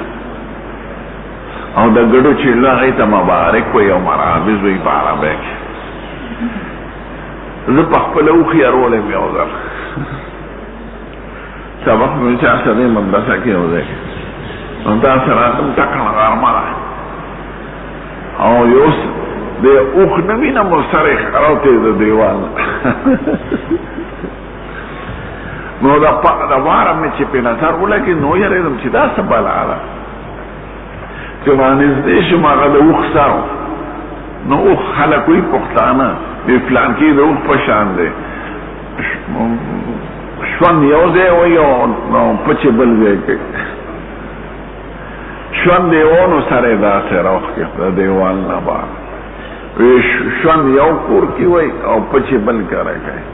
S1: او د ګډو چیلو هغې ته مبارک وایي او مرابض وایي په عربۍ کې زه په خپله اوښې ارولی م یو ځل سبق مې چا سره مدرسه کې یو ځای نو داسې راتلم ټکنه غرمه ده او یو د اوښ نه وینم ورسره یې راوتی د دیوال نو د واره مې چې پې نظر ولګي نو یېرېدم چې دا څه بلا ده چې رانږدې شم هغه د اوښ سر نو اوښ خلک وایي پښتانه وایي فلانکي د اوښ په شان دی ژوند یو ځای وایي او پچې بل ځای کوي ژوند یې و نو سر یې داسې راوښکي د دیوال نه بار ژوند یو کور کې وایي او پچې بل کاره کوي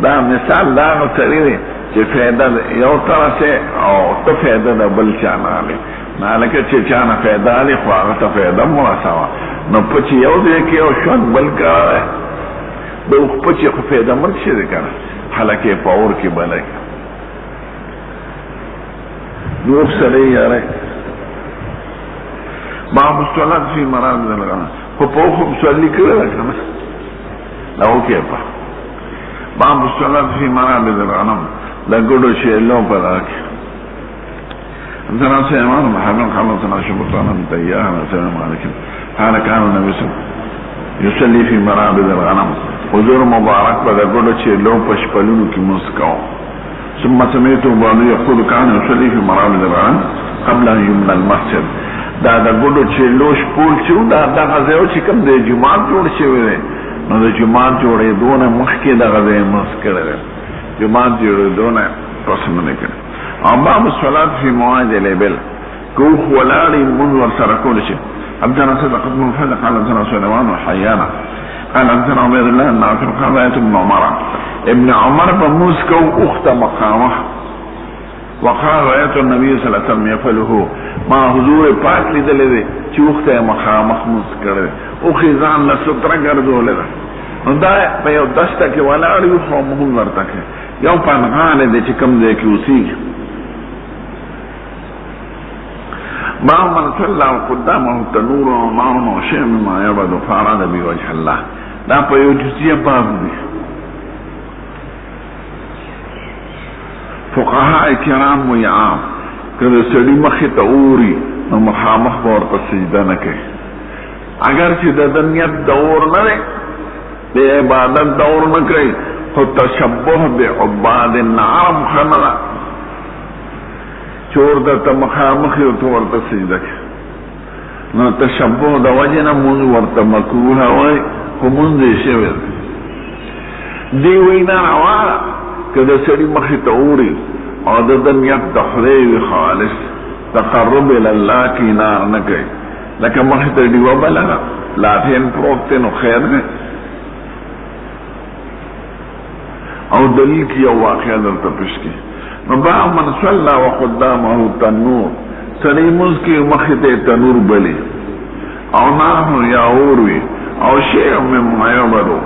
S1: دا مثال دا هغه سړي دی چې فایده یو طرف او ته فایده د بل چا نه اخلي نه لکه چې چا نه فایده اخلي خو هغه ته فایده مه رسوه نو پچې یو ځای کې یو ژوند بل کاره دی د اوښ پچې خو فایده مند شي دی که نه خلک یې په اور کې بلی د اوښ سړی یاری باب الصلاة فی مرابض الغنم خو په اوښ مسلي کړی ده که نه دا وکې په باب الصلاة فی مرابض الغنم د ګډو چیلو په دغه کې
S2: حدثنا سليمان بن حرب قال حدثنا شعبة عن تياه عن سليمان مالك قال كان النبي صلى الله عليه وسلم يصلي في مرابض الغنم حضور مبارك بدا ګډو چې لو پشپلونو کې مسکاو ثم سمعت بعض يقول كان يصلي في مرابض الغنم قبل ان يبنى المسجد دا د ګډو چې لو شپول چې دا دغه ځای چې کوم د جماعت جوړ شوی دی نو د جماعت جوړې دونه مخکې دغه ځای مسکړل جماعت جوړې دونه پسند نه کړ باب الصلاة في مواعيد الإبل كوخ ولاري منور سركول شيء عبدنا صدق بن الفضل قال عبدنا سليمان وحيانا قال عبدنا عبيد الله الناصر قال رأيت ابن عمر ابن عمر بموسكو أخت مقامه وقال رأيت النبي صلى الله عليه وسلم يفعله ما حضور پاک لیدلې چې أخت مقامه مسکره أخي ځان له ستره ګرځولې ده نو دا په یو دشته کې ولاړ یو خو مهم ورته کې یو پنغاله دې چې کوم ځای کې اوسېږي ما من صلى قدامه تنور ونار وشيء مما يعبد فاراد بوجه الله دا په یو جزئیه باب دی فقهاء کرام وی عام کله سړي مخې ته اوري نو مخامخ ورته سجده نه کوي اگر چې د دنیت دور نه دی د عبادت دور نه کوي خو تشبه بعباد النار مخنه چور د مخامخ یو تو ورته سجده کوي نو تشبه د وجه نه مونږ ورته مکروه وای خو مونږ یې شوی دی وینا راوړه کله سړي مخې ته اوري او د نیت د خدای خالص تقرب الى الله کی نار نه کوي لکه مخې ته دی وبله لافین پروت نو خیر نه او دلیل کی یو واقعه درته پیش کی نو با من صلى وقدامه تنور سړي موږ کې مخې ته تنور بلی او نار یا اوروي او شی مما یعبدو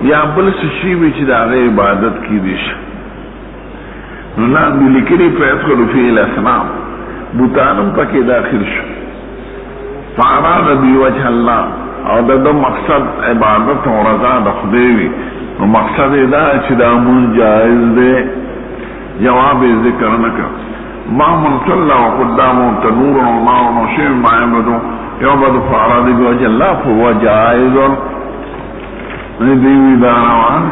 S2: یا بل شي وی چې د عبادت کی دي نو لاندې لیکلي فیدخل فی الاسنام بوتانم پکې داخل شو فاراد بوجه الله او د مقصد عبادت او رضا د خدای وي نو مقصد دا چې دا مون جائز دی جواب ذکر نکړه ما من صلى وقدامه تنور ونار وشيء ما يعبد فاراد بوجه الله فهو جائز ندیوی داروان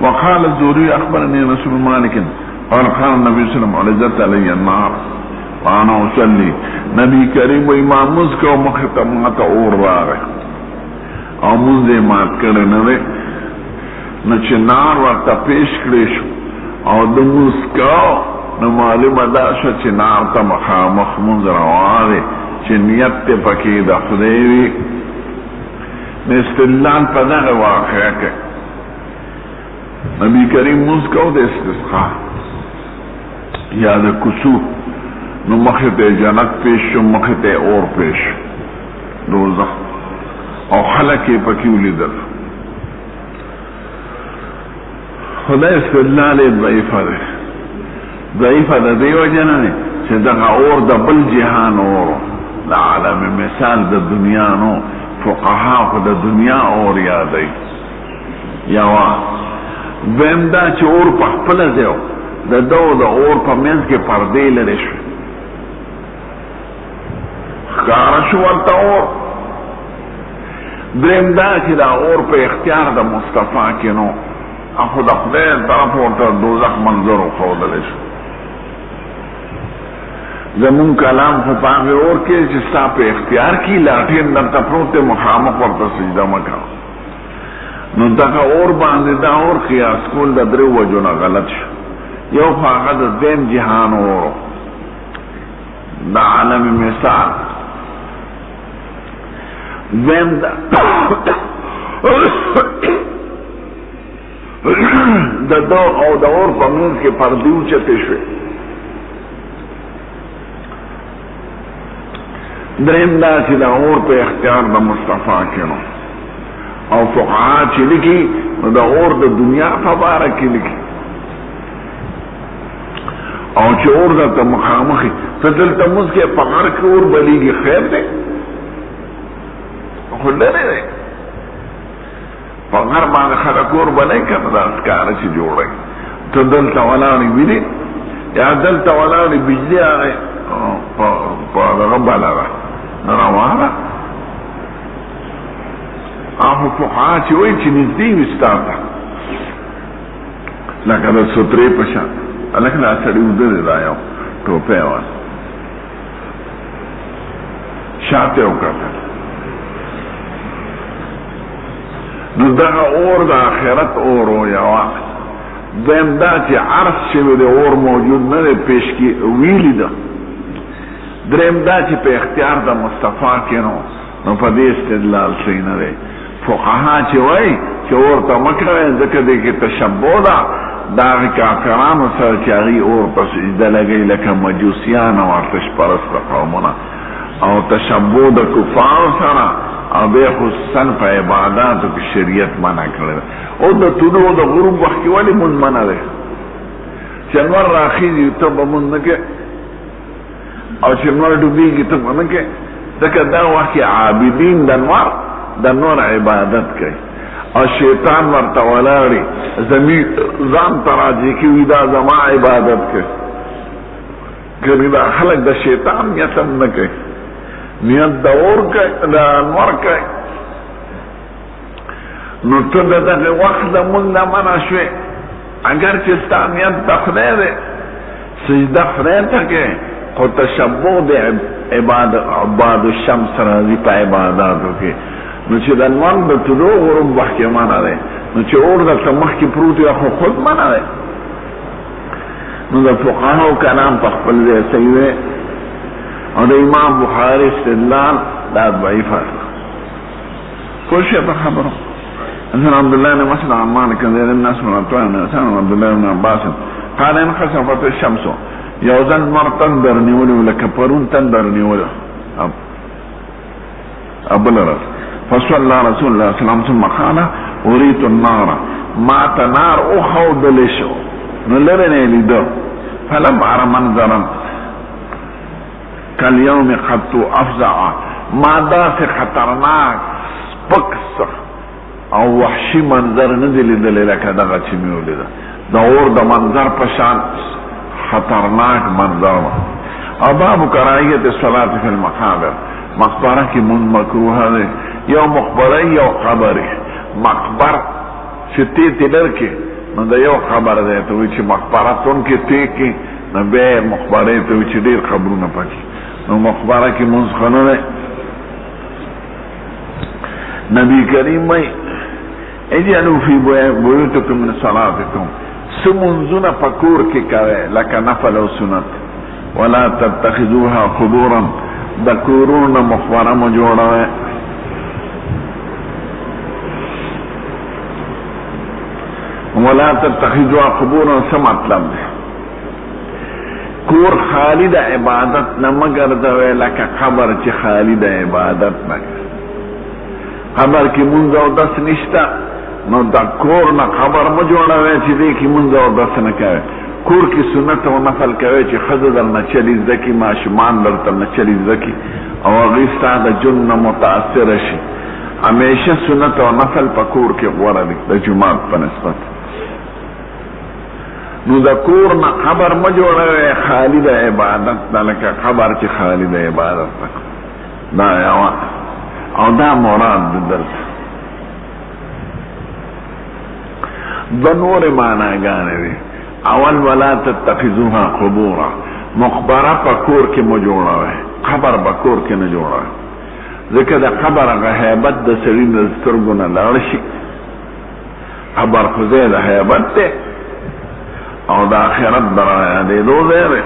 S2: وقال الزهري اخبرني رسول مالك قال قال النبي صلى الله عليه وسلم عرضت علي النار وانا اصلي نبی کریم و امام مزک و مختمات اور راغه او مزده مات کرده نده نچه نار ورطا پیش کریشو او دو مزکاو نمالیم داشا چه نار تا مخامخ منظر آواره چه نیت تی پکی دا خدیوی استدلال پا دغه واقعه که نبی کریم مزکاو دا استسقا یا دا کسو نو مخیط جنت پیش شو مخیط اور پیش دوزخ او خلقی پکیولی در خدا استدلال ضعیفه ده ضعیفه ده دیو جنانی چه دغه اور دا بل جهان اورو دا عالم مثال دا دنیا نو فقها خود دنیا اور یادی یوا ویم دا چه اور پخپل زیو دا دو دا اور پا منز کے پردے لرے شو خارشو ورطا اور درم دا چه دا اور پا اختیار دا مصطفیٰ کنو اخو دا خدای طرف ورطا دوزخ منظر خود لرے شو زمون کلام خو پاگه اور که چه ستا پا اختیار کی لاتین در تپروت مخامق ورطا سجده مکا نو دقا اور بانده دا اور قیاس کول دا درو وجونا غلط شو یو فاقه دا دین جهان اورو دا عالم مثال دین دا دا دو او دا اور پا منز که پردیو چته شوی درم دا چی دا اور پہ اختیار دا مصطفیٰ کنو او فقہا چی لکی دا اور دا دنیا فبارا کی لکی او چی اور دا تا مخامخی تدل تا مز کے پغر کی اور بلیگی خیر دے خود لرے دے پغر باندې خلق اور بلی کن دا اسکار چی جوڑے تدل تا ولانی بیدی یا دلته ولاړې بجلي هغې په دغه بله ده روانه هغه فقها چې وایي چې نږدې وي ستا ته لکه د سترې په شان هلکه دا سړي اوده دی دا یو ټوپی وه شاته یې وکتل نو دغه اور د آخرت اور و یوه دویم دا چې عرض شوی د اور موجود نه دی پیش کی ویلی ده دریم دا چې په اختیار د مصطفی کې نو په دې استدلال صحیح نه دی فقها چې وایي چې اور ته مه کوئ ځکه دې کې تشبه ده د هغې کافرانو سره چې هغوی اور ته سجده لګوي لکه مجوسیان او آتش پرسته قومونه او تشبه د کفارو سره او بیا خصوصا په عباداتو کې شریعت منع کړی ده او د طلوع د غروب وخت کې ولې مونځ منع دی چې انور راخیږي ته به مونځ نه کوې او چې انور ډوبېږي ته به نه کوې ځکه دا وخت کې عابدین د نور عبادت کوي او شیطان ورته ولاړې ځان ته راجع کوي دا زما عبادت کوي ګنې دا خلک د شیطان نیت هم نه کوي نیت د اور کوي د انور کوي نو ته د دغه وخت د مونځ نه منع شوې اگر چې ستا نیت د خدای دی سجده خدای ته کوې خو تشبه د عباد الشمس راځي په عباداتو کې نو چې د انور د طلوع غروب وخت کې منع دی نو چې اور درته مخکې پروت وي خو خود منع دی نو د فقهاو کلام په خپل ځای صحیح دی او د امام بخاری استدلال دا ضعیفه ده پوه شوې په خبرو حدثنا عبد الله بن مسعود عن مالك عن زيد بن اسلم عن طاهر بن حسان عن عبد الله بن عباس قال انخسفت الشمس یو ځل لمر تندر نیولي لکه پرون تندر نیولي بله ورځ فصلى رسول الله صلى الله عليه وسلم ثم قال اريد النار ما تنار اخودل شو نو لري نه لیدو فلم ارى منظرا كاليوم قد افزع ما داس خطرناک سپکس او وحشي منظر نه دی لیدل لکه دغه چې مې ولیده د اور د منظر په شان خطرناک منظر او باب کراهیت الصلاة فی المقابر مقبره کې من مکروه ده یو مقبره یو قبره مقبر چې تی لرکې نو د یو خبر ده ته وایي چې مقبره تون کې تی کې نو بیا مقبره ته وایي چې ډېر قبرونه پکې نو مقبره کې منځ ښه نه دی نبی کریم وایي اجعلوا فی بیوتکم من صلاتکم څه منځونه په کور کې کوئ لکه نفل او سنت ولا تتخذوها قبورا د کورونو مقبره مو جوړوئ ولا تتخذوا قبورا څه مطلب دی کور خالی د عبادت نه مه ګرځوئ لکه قبر چې خالی د عبادت نه قبر کې مونځ او دس نشته نو د کور نه قبر مه جوړوئ چې دې کې مونځ او دس نه کوئ کور کې سنت او نفل کوئ چې ښځه درنه چلي زده کړي ماشومان درته نه چلي زده کړي او هغوی ستا د ژوند نه متاثره شي همیشه سنت او نفل په کور کې غوره دی د جومات په نسبت نو د کور نه قبر مه جوړوئ خالی د عبادت نه لکه قبر چې خالی د عبادت نه دا یوه او دا مراد د دلته دو نور معناګانې دي اول ولا تتخذوها قبورا مقبره په کور کې مه جوړوئ قبر په کور کې نه جوړوئ ځکه د قبر هغه هیبت د سړي د سترګو نه لاړ شي قبر خو ځای د هیبت دی او د آخرت د رایادېدو ځای دی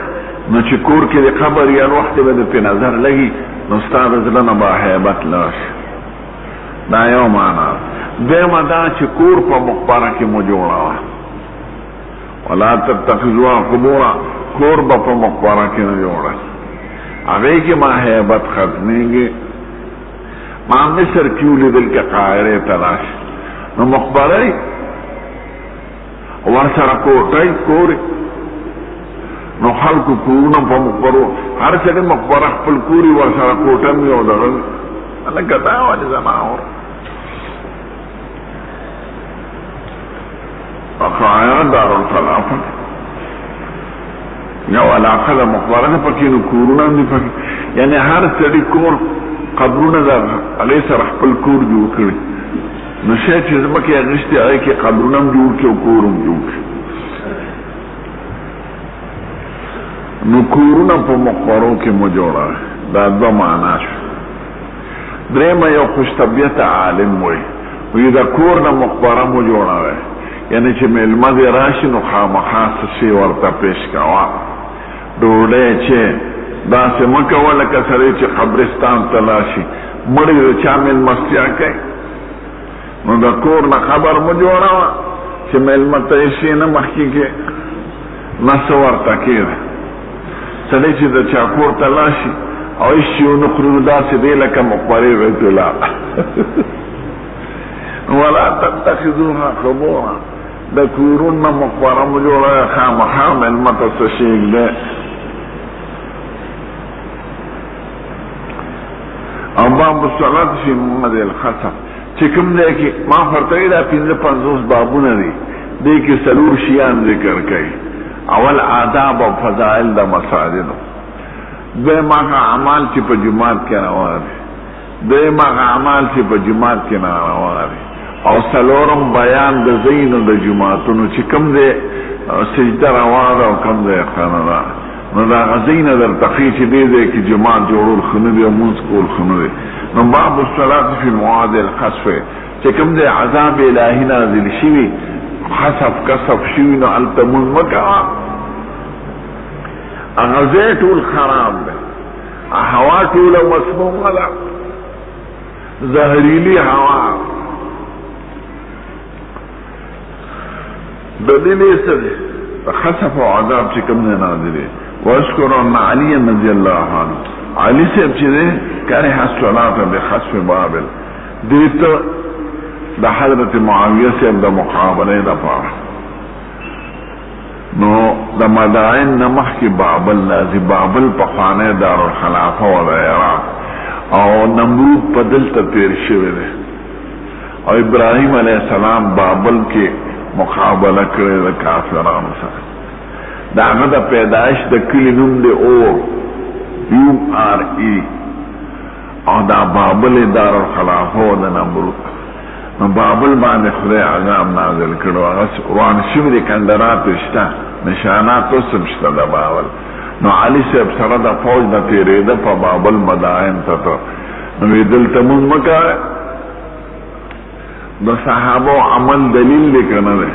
S2: نو چې کور کې د قبر یا وخت به د پې نظر لګي نو ستا د زړه نه به هیبت لاړ شي دا یو معنا دویمه دا چې کور په مقبره کې مو جوړوه ولا تتخذوها قبورا کور به په مقبره کې نه جوړه هغې کې ما هیبت ختمېږي ما مصر کې ولیدل کې قاهرې ته راشي نو مقبره ورسره کوټۍ کورې نو خلکو کورونه په مقبرو هر سړي مقبره خپل کوري ورسره کوټه مې او دغه هلکه دا ولې زناور قاهره دارالخلافه یو علاقه د مقبره نه پکې نو کورونه هم دي پکې، یعنی هر سړي کور قبرونه د هغې سره خپل کور جوړ کړي، نو شاید چې ځمکې اخیستې هغې کې قبرونه هم جوړ کړي او کور هم جوړ کړي. نو کورونه په مقبرو کې مو جوړوئ، دا دوه معنا شو. درېیمه یو خوش طبیعته عالم وایي وایي د کور نه مقبره مو جوړوئ، یعنی چې میلمه دې راشي نو خامخا څه شی ورته پیش کوه، ډوډۍ چې داسې مه کوه لکه سړی چې قبرستان ته لاړ شي مړی د چا میلمستیا کوي. نو د کور نه خبر مو جوړوه چې میلمه ته یې شي نه مخکې کې نه څه ورته کېده. سړی چې د چا کور ته لاړ شي او هېڅ شي ونه خوري نو داسې دی لکه مقبرې بیت الله. ولا تتخذوها قبورا، د کورونه مقبره مو جوړوئ، خامخا میلمه ته څه شي ږدئ. او باب الصلاة فی موعد الخصف چې کوم دی کې ما فرتوی دا 55 بابونه دي، دی کې څلور شیان ذکر کوي. اول آداب او فضائل د مساجدو، دویم هغه اعمال چې په جومات کې روا دي، دریم هغه اعمال چې په جومات کې ناروا دي، او څلورم بیان د ځایونو د جوماتونو چې کوم دی سجده روا ده او کوم دی خانه ده. نو دا غزینه در تقی چې دی دی کې جماعت جوړول ښه نه دي او مونځ کول ښه نه دي. نو باب الصلاة فی موعد الخسف چې کوم دی عذاب الهي نازل شوي، خسف کسف شوي، نو هلته مونځ مه کوه، هغه ځای ټول خراب دی، هوا ټوله مسمومه ده، زهریلي هوا. دلیل یې څه دی؟ خسف او عذاب چې کوم دی نازل واذکر ان علی رضی الله عنه، علی صاحب چې دی کرہ الصلاة بخسف بابل، دیته د حضرت معاویه صاحب د مقابله لپاره. نو د مدائن نه مخکې بابل لازم، بابل پخوانی دارالخلافه و د عراق، او نمرود په دلته تیر شوی دی، او ابراهیم علیه السلام بابل کې مقابله کړې د کافرانو سره. دا هغه د پیدایش د کلي نوم دی URE، او دا بابل دارالخلافه و د نمرود. نو بابل باندې خدای عذاب نازل کړو، هغه روان شوي دي کندرات شته، نشانات اوس هم شته د بابل. نو علي صاحب سره د فوج نه تېرېده په بابل مدائن ته، نو ویې دلته مونځ مه کوئ. د صحابو عمل دلیل دی که نه دی؟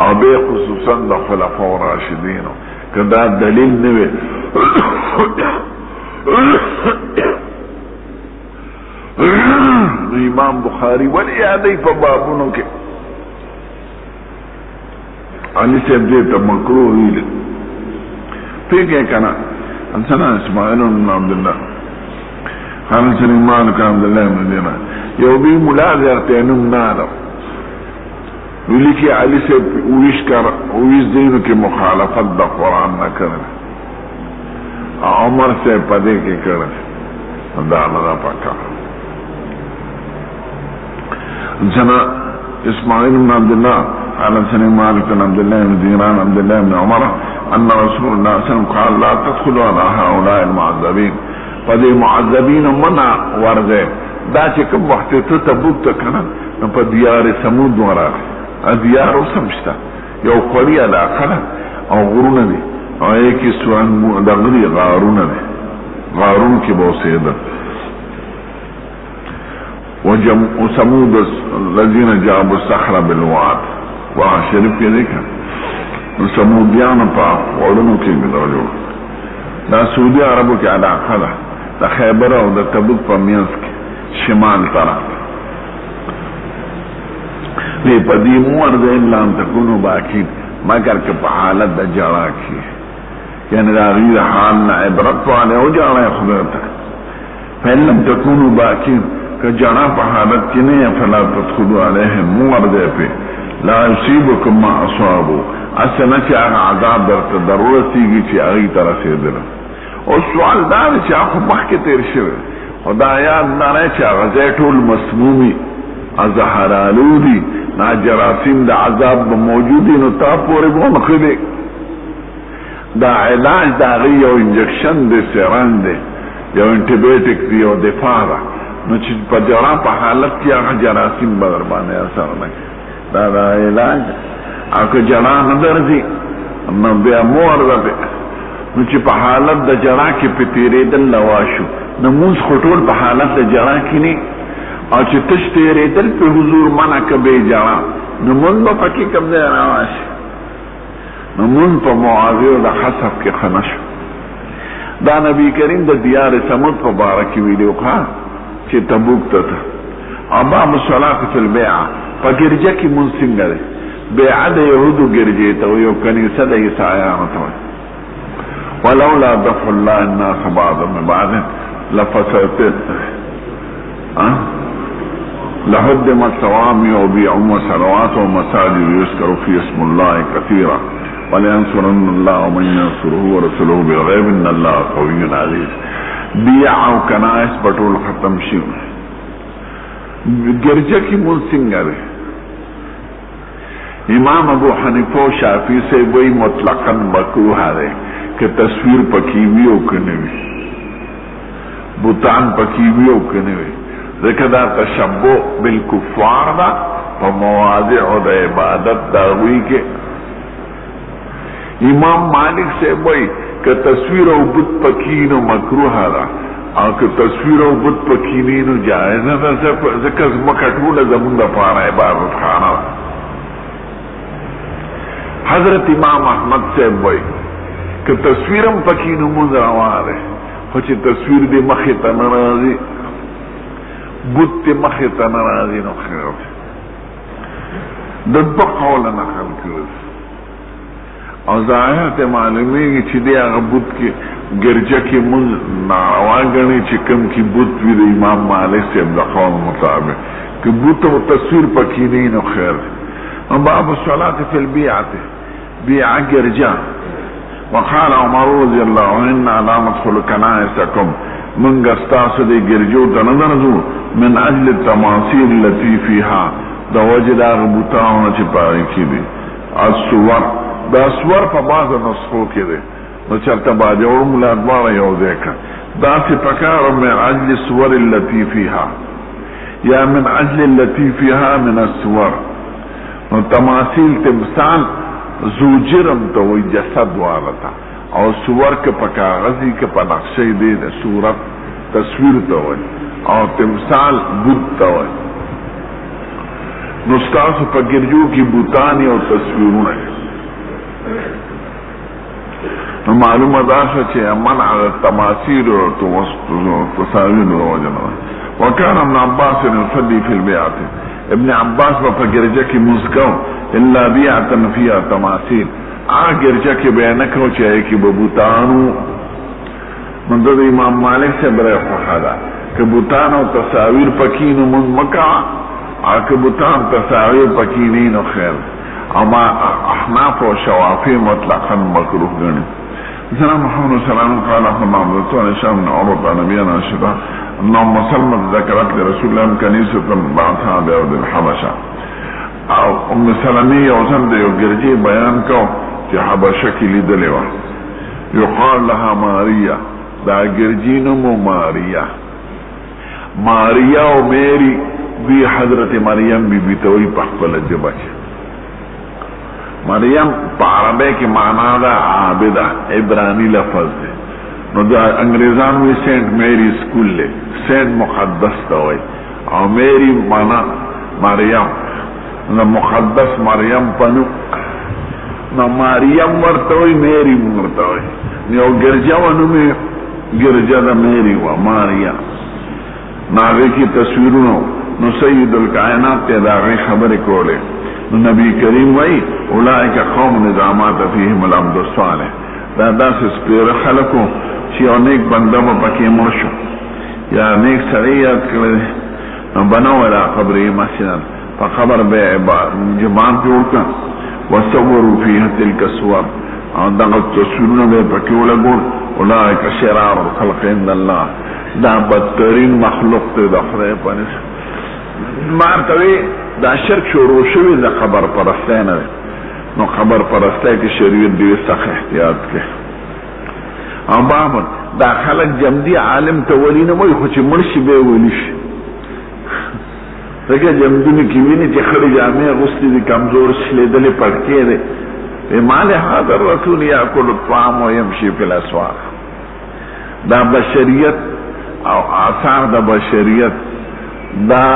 S2: او بیا خصوصا د خلفاء راشدینو که دا دلیل نه وي امام بخاری ولی یادی په بابونو کې علي صاحب دې ته مکروه ویل پیږي کنه. انسان اسماعیل بن عبد الله خان سلیمان بن عبد الله مدینه یو بی مولا زیارته نوم نادم ویلی کی علی صاحب اویش دینو کی مخالفت دا قرآن نہ کرنے، عمر سے پدے کی کرنے دانا پاکا. جنا اسماعیل بن عبد الله قال سنی مالک بن عبد الله بن دینان عبد الله بن عمر ان رسول الله صلی اللہ علیہ وسلم قال لا تدخلوا على هؤلاء المعذبين، پدے معذبین منع ورده. دا چې کوم وخت ته تبوک ته کنه په دیار سمود وراره، دیار اوسمشته یو خوړی علاقه ده او غرونه دي، او یکی سوان دغری غارونه دي، غارون کې به اوسېده. وثمود الذين جابوا الصخر بالواد، واه شریف کې دی که ثمودیانو په غرونو کې ملوجو. دا سعودي عربو کې علاقه ده د خیبر او د تبوک په منځ کې شمال طرف. لی پدی مورد الا ان تکونو باقین، مگر که په حالت د جړا کې، یعنی دا غیر حال نه عبرت والے او جړا خدای. فإن لم تکونو باقین، که جړا په حالت کې نه فلا تدخلوا علیهم، مورد په لا یصيبکم ما اصابوا، اسنه چې هغه عذاب درته ضرورتیږي چې هغه تر رسیدل. او سوال دا چې هغه مخکې تیر شوی، خدا یاد داره چې هغه ځای ټول مسمومي ازهرالودي، نا جراثیم د عذاب موجودی، نو تا پورې به مخدي دا علاج دا غي یو انجکشن دی سیران دی یو انټیبیوټیک دی یو دفاع ده نو چې په جړه په حالت کې هغه جراثیم به در باندې اثر نه کوي دا علاج او که جړه نه درځي نو بیا مور ده نو چې په حالت د جړه کې په تېرېدل روا شو نو مونځ خو ټول په حالت د جړه کې نه او چې تش تېرېدل په حضور منع که بې جړه نو مونځ به پکې کوم ځای روا شي نو مونځ په معاویو د خصف کې ښه نه شو دا نبی کریم د دیار سمود په باره کې ویلي وکړه چې تبوک ته ته باب الصلاة فی البیعه په ګرجه کې مونځ څنګه دی بیعه د یهودو ګرجې ته وایي او کنیسه د عیسایانو ته وایي ولولا دفع الله الناس بعضهم ببعض لفسدت لهدمت صوامع وبيع وصلوات ومساجد يذكر في اسم الله كثيرا ولينصرن الله ومن ينصره ورسوله بالغيب ان الله قوي عزيز بيع او کنائس بطول ختم شي ګرځه کې مونږ څنګه دی امام ابو حنیفه او شافعی سے وہی مطلقاً مکروه ہے کہ تصویر پکی وی او کنه وی بوتان پکی وی او کنه وی ځکه دا تشبع بالکفار دا په مواضع د عبادت دا وی کې امام مالک سے وہی کہ تصویر او بت پکی نو مکروه ہے او که تصویر او بت پکی نو جائز نه ځکه زمکه ټوله زمونږ لپاره عبادت خانه حضرت امام احمد سے وہی کہ تصویرم پکی نمونز روا دے خوچی تصویر دی مخی تا نرازی بود دی مخی تا نرازی نو خیر دی دبا قول نقل کرد او ظاہرت معلومی گی چی دی آغا بود کی گرجہ کی منز ناروا گنی چی کم کی بود وی دی امام مالک سے ابدا قول مطابق کہ بود تو تصویر پکی نہیں نو خیر دی باب الصلاة فی البیعت بیعہ گرجہ وقال عمر رضی اللہ عنہ لا ندخل کنائسکم من گستاس دی گرجو تنظرزو من اجل التماثيل التي فيها دا وجد اغبوتاونا چی پاری کی دی الصور دا صور پا بعض نسخو کی دی نو چلتا باجه ورم لادوارا یو دیکا دا سی پکارو من اجل الصور التي فيها یا من اجل التي فيها من الصور نو تماثیل تمثال زو جرم تا وی جسد والتا او صور که پا کاغذی که پا نقشه دی صورت تصویر تا وی او تمثال بود تا وی نستاسو پا گرجو کی بوتانی او تصویرون ہے معلوم داشا چه منع التماثيل و تصاویر رو وجنو وكان ابن عباس يصلي في البيعة ابن عباس په ګرځه کې مسکو الا بیعه فيها تماثيل ګرځه کې بیان کړو چې کې بوتانو منځ امام مالک سے بره خدا کہ بوتانو تصاویر پکینو من مکا که بوتان تصاویر پکینینو خیر اما احناف و شوافی مطلقا مکروه گنی سلام محمد سلام قال احمد عبدالله عن هشام بن عروة عن نبينا الشفاء انهم سلمت ذكرت لرسول الله كنيسة بعثها بأرض الحبشة او ام سلمية وسن ديو گرجي بيان کو چې حبشه کې لیدلې و يقال لها ماريا دا گرجي نومو ماريا او ميري بي حضرت مریم بی بی توی پخپل جبه مریم پا عربی کی معنا دا عابدہ عبرانی لفظ دے نو دا انگریزان وی سینٹ میری سکول لے سینٹ مقدس دوئی او میری معنا مریم نو مقدس مریم پنو نو مریم ورطوئی میری ورطوئی نو گرجا ونو میں گرجا دا میری و ماریا ناغی کی تصویرونو نو سید الکائنات تے داغی خبر کولے نو نبی کریم وی اولائک قوم نظامات فیہم العبد الصالح دا سے سپیر خلقو چی او نیک بندہ با پکی مرشو یا نیک سریعت کرے نو بنو الى قبری مسجد فا قبر بے جبان جوڑکا وصورو فیہ تلک سور او دغت تصویرون بے پکیو لگون اولائک شرار الخلق عند اللہ دا بدترین مخلوق تے دخرے پانس مارتوی دا شرک شروع شوی دا خبر پرسته نه نو خبر پرسته کې شریعت دې سخت احتیاط کې او بابن دا خلق جمدی عالم تولی نموی خوچی مرشی بے ولیش دکه جمدونی کی ویني چې خړې جامې غوستې دي کمزور شلیدلې پړکې دي مال هذا الرسول ياكل الطعام ويمشي في الاسواق دا بشریت او آثار د بشریت دا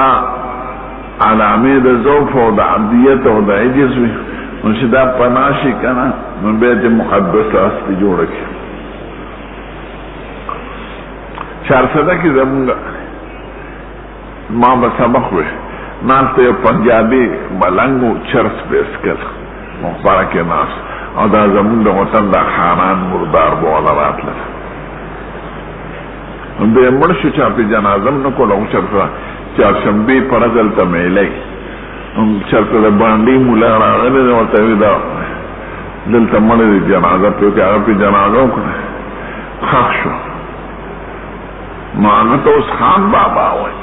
S2: علامه د ضعف او د عبدیت او د عجز وي نو چې دا پناشي کنه نو بیت مقدس است جوړ کی چارسده کی زمونږ ما به سبق وي ناست یو پنجابي ملنګو چرس پیس کړ مخبره کې ناس او دا زمونږ د وطن د خانان مردار بوله راتله به مړ شو چا په جنازه نه کوله او چرته چارشنبه پرځل ته میلې چرته د باندې مولا راغله ورته وی دا دلته مړ دی جنازه په کې هغه په جنازه وکړه خاص شو ما نه ته اوس خان بابا وای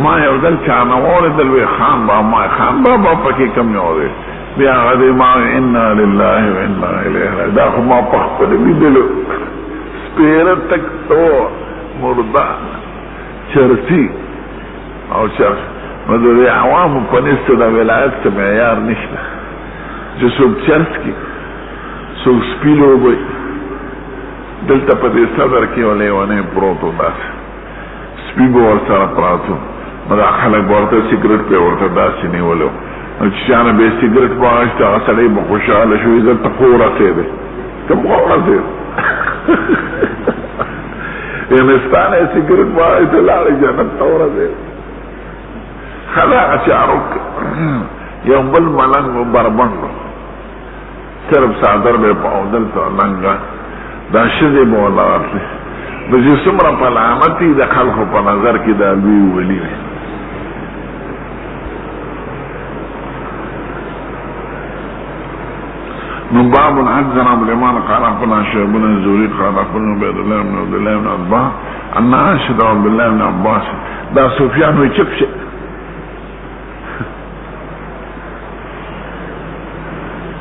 S2: ما یو دل چانه اوریدل وی خان بابا پکې کم نه اوري بیا غدي ما انا لله وانا الیه راجعون دا خو ما په خپل ویډلو سپیره تک تو مردا چرسی او چر مده عوام په نسبت د ولایت ته معیار نشته چې څوک چرس کی څوک سپیلو وي دلته په دې صدر کې ولې ونه پروتو داس سپیبو ورسره پراتو مدا خلک ورته سیګریټ په ورته داسې نیولو چې څنګه به سیګریټ واغشته اصلي به خوشاله شو عزت تقوره سیده کوم راځي انستانه سیګریټ واغشته لاړې جنت توره ده خلا اچاروک یو بل ملنګ بربند صرف صادر به پاودل ته لنګا دا شذې مولا راځي د جسمره په علامتي د خلکو په نظر کې دا لوی ولي من باب حدثنا بالإيمان قال أخبرنا شيخ بن الزهري قال أخبرنا عبيد الله بن عبد الله بن عباس أن عائشة عبد الله بن عباس دا سفيان ويشبش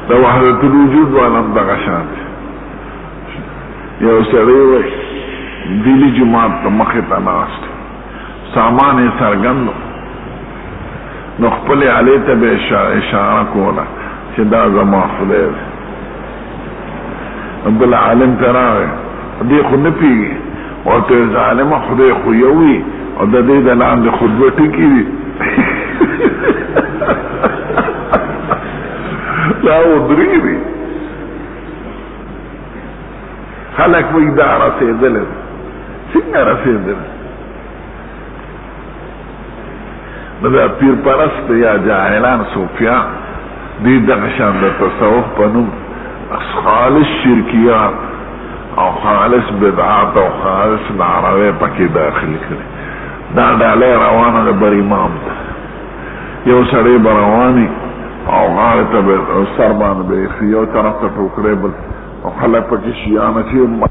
S2: دا وحدة الوجود وعلم دغشات یو سړی وای دلی جماعت ته مخې ته ناست سامان یې څرګند نو خپلې علي ته به اشاره کوله چې دا زما خدای دی بل عالم ته راغی دې خو نه پوهېږي ورته ویل ظالمه خدای خو یو وي او د دې د لاندې خو دوه ټکي دي دا ودرې دي خلق وی دا رسیدل څنګه رسیدل دا پیر پرست یا جاهلان صوفیان دی دغه شان د تصوف په نوم خالص شرکیات او خالص بدعات او خالص ناروی پکې داخل کړي دا ډاله روانه ده بر امام ته یو سړی برواني او غاړه ته سر باندې یو طرف ته ټوکرې بل او خلک پکې شیانه چې